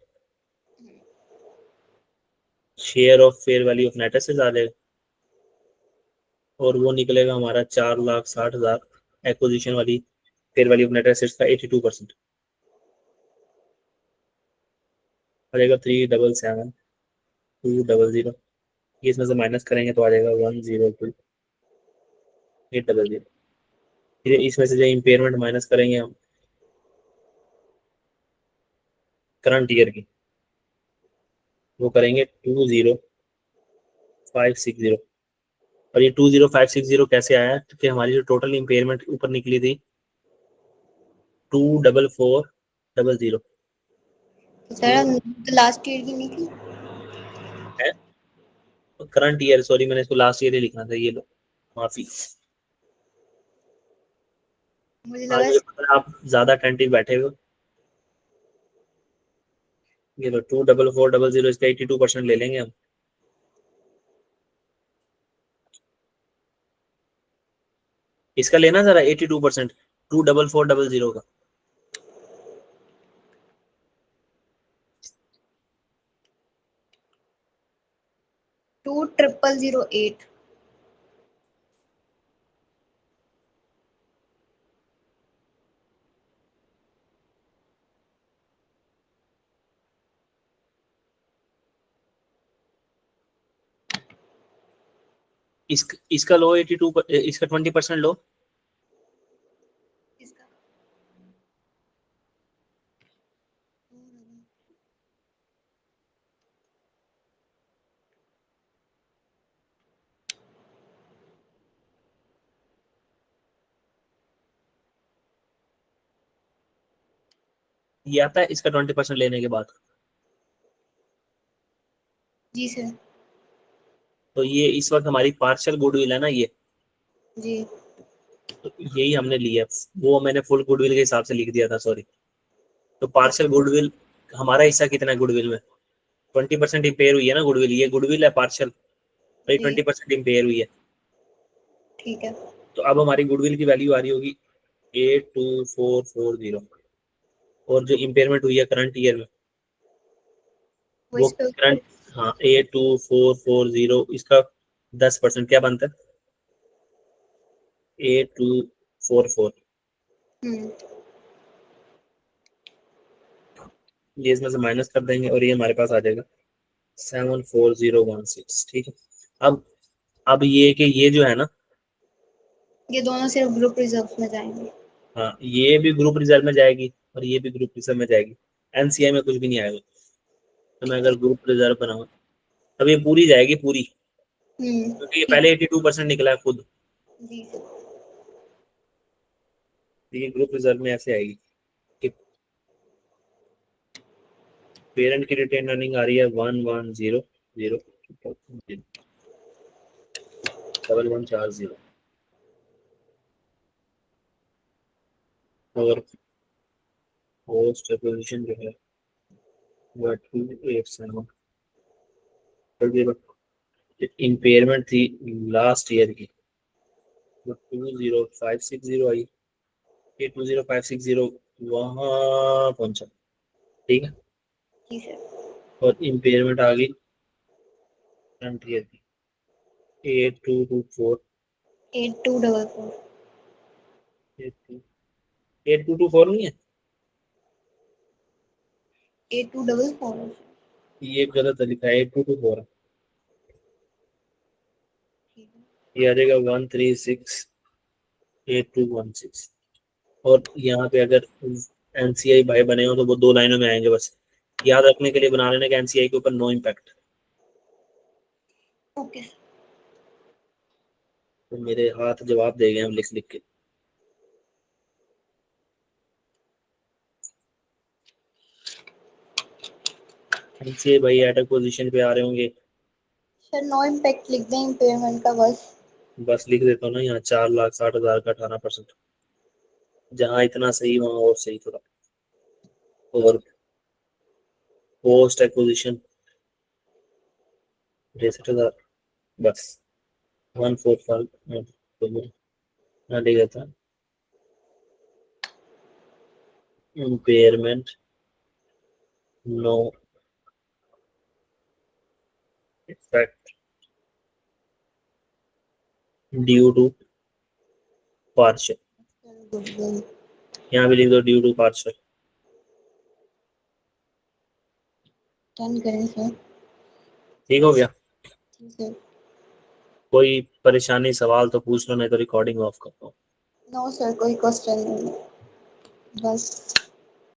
share of fair value of net assets आ जाएगा, और वो निकलेगा हमारा 4,60,000 एक्विजिशन वाली fair value of net assets का 82% आ जाएगा 377,200। ये इसमें से माइनस करेंगे तो आ जाएगा 102,800। फिर इसमें से जो इम्पेयरमेंट माइनस करेंगे हम करंट ईयर की, वो करेंगे 20560। और ये 20560 कैसे आया, क्योंकि हमारी जो टोटल इम्पेयरमेंट ऊपर निकली थी 24400 तो सर लास्ट ईयर की निकली। है। करंट ईयर, सॉरी मैंने इसको लास्ट ईयर ही लिखना था, ये लो माफी। मुझे आज लगा। मुझे पता है आप ज्यादा अटेंटिव बैठे हो। ये लो 24400, इसका 82% ले लेंगे हम। इसका लेना जरा 82%, 24400 का। 20008। इसका लो 82, इसका 20% लो। इसका ये आता है इसका 20% लेने के बाद। जी सर। तो ये इस वक्त हमारी पार्शियल गुडविल है ना ये, जी। तो यही हमने लिया, वो मैंने फुल गुडविल के हिसाब से लिख दिया था, सॉरी। तो पार्शियल गुडविल, हमारा हिस्सा कितना है गुडविल में, 20% इम्पेयर हुई है ना गुडविल, ये गुडविल है पार्शियल, तो ये जी 20% इम्पेयर हुई है। ठीक है। तो अब हमारी गुडविल की वैल्यू आ रही होगी 82440, और जो इम्पेयरमेंट हुई है करंट ईयर में, वो वो इस पे करंट, हाँ 82440, इसका 10% क्या बनता है, 8244। हम्म। ये इसमें से माइनस कर देंगे और ये हमारे पास आ जाएगा 74016। ठीक है, अब ये कि ये जो है ना, ये दोनों सिर्फ ग्रुप रिजर्व में जाएंगे। हाँ ये भी ग्रुप रिजर्व में जाएगी और ये भी ग्रुप रिजर्व में जाएगी, एनसीआई में कुछ भी नहीं आएगा। तो मैं ठीक अगर है। ग्रुप रिजर्व बनाऊँ, तब ये पूरी जाएगी पूरी, क्योंकि ये ठीक। पहले 82% निकला है खुद। जी सर। तो ये ग्रुप रिजर्व में ऐसे आएगी कि पेरेंट की रिटेन अर्निंग आ रही है 1100 और पोस्ट एक्विजिशन जो है वो 287। इम्पेयरमेंट थी लास्ट ईयर की, वो 20560 आई, ये 20560 वहां पहुंचा। ठीक है, जी सर। और इम्पेयरमेंट आ गई करंट ईयर की 8224। 8244। 8224 नहीं है, 8244 ये गलत लिखा है, 8224 ठीक है। ये आ जाएगा 1368216। और यहाँ पे अगर एनसीआई बाय बने हो तो वो 2 लाइनों में आएंगे, बस याद रखने के लिए बना लेना कि एनसीआई के ऊपर नो इम्पैक्ट। ओके तो मेरे हाथ जवाब दे गए हम लिख लिख के। एनसीआई भाई एट पोजीशन पे आ रहे होंगे, सर, नो इम्पैक्ट लिख दें इम्पेयरमेंट का बस। बस लिख देता हूँ ना यहाँ 4,60,000 का 18%। जहाँ इतना सही वहाँ और सही थोड़ा। और पोस्ट एक्विजिशन 63,000, बस 145 तो मैं लिख देता impairment no effect due to partial. Goodwill यहाँ भी लिख दो ड्यू टू पार्शियल। डन करें सर। ठीक हो गया। जी सर। कोई परेशानी सवाल तो पूछ लो, नहीं तो रिकॉर्डिंग ऑफ करता हूँ। नो सर, कोई क्वेश्चन नहीं है बस।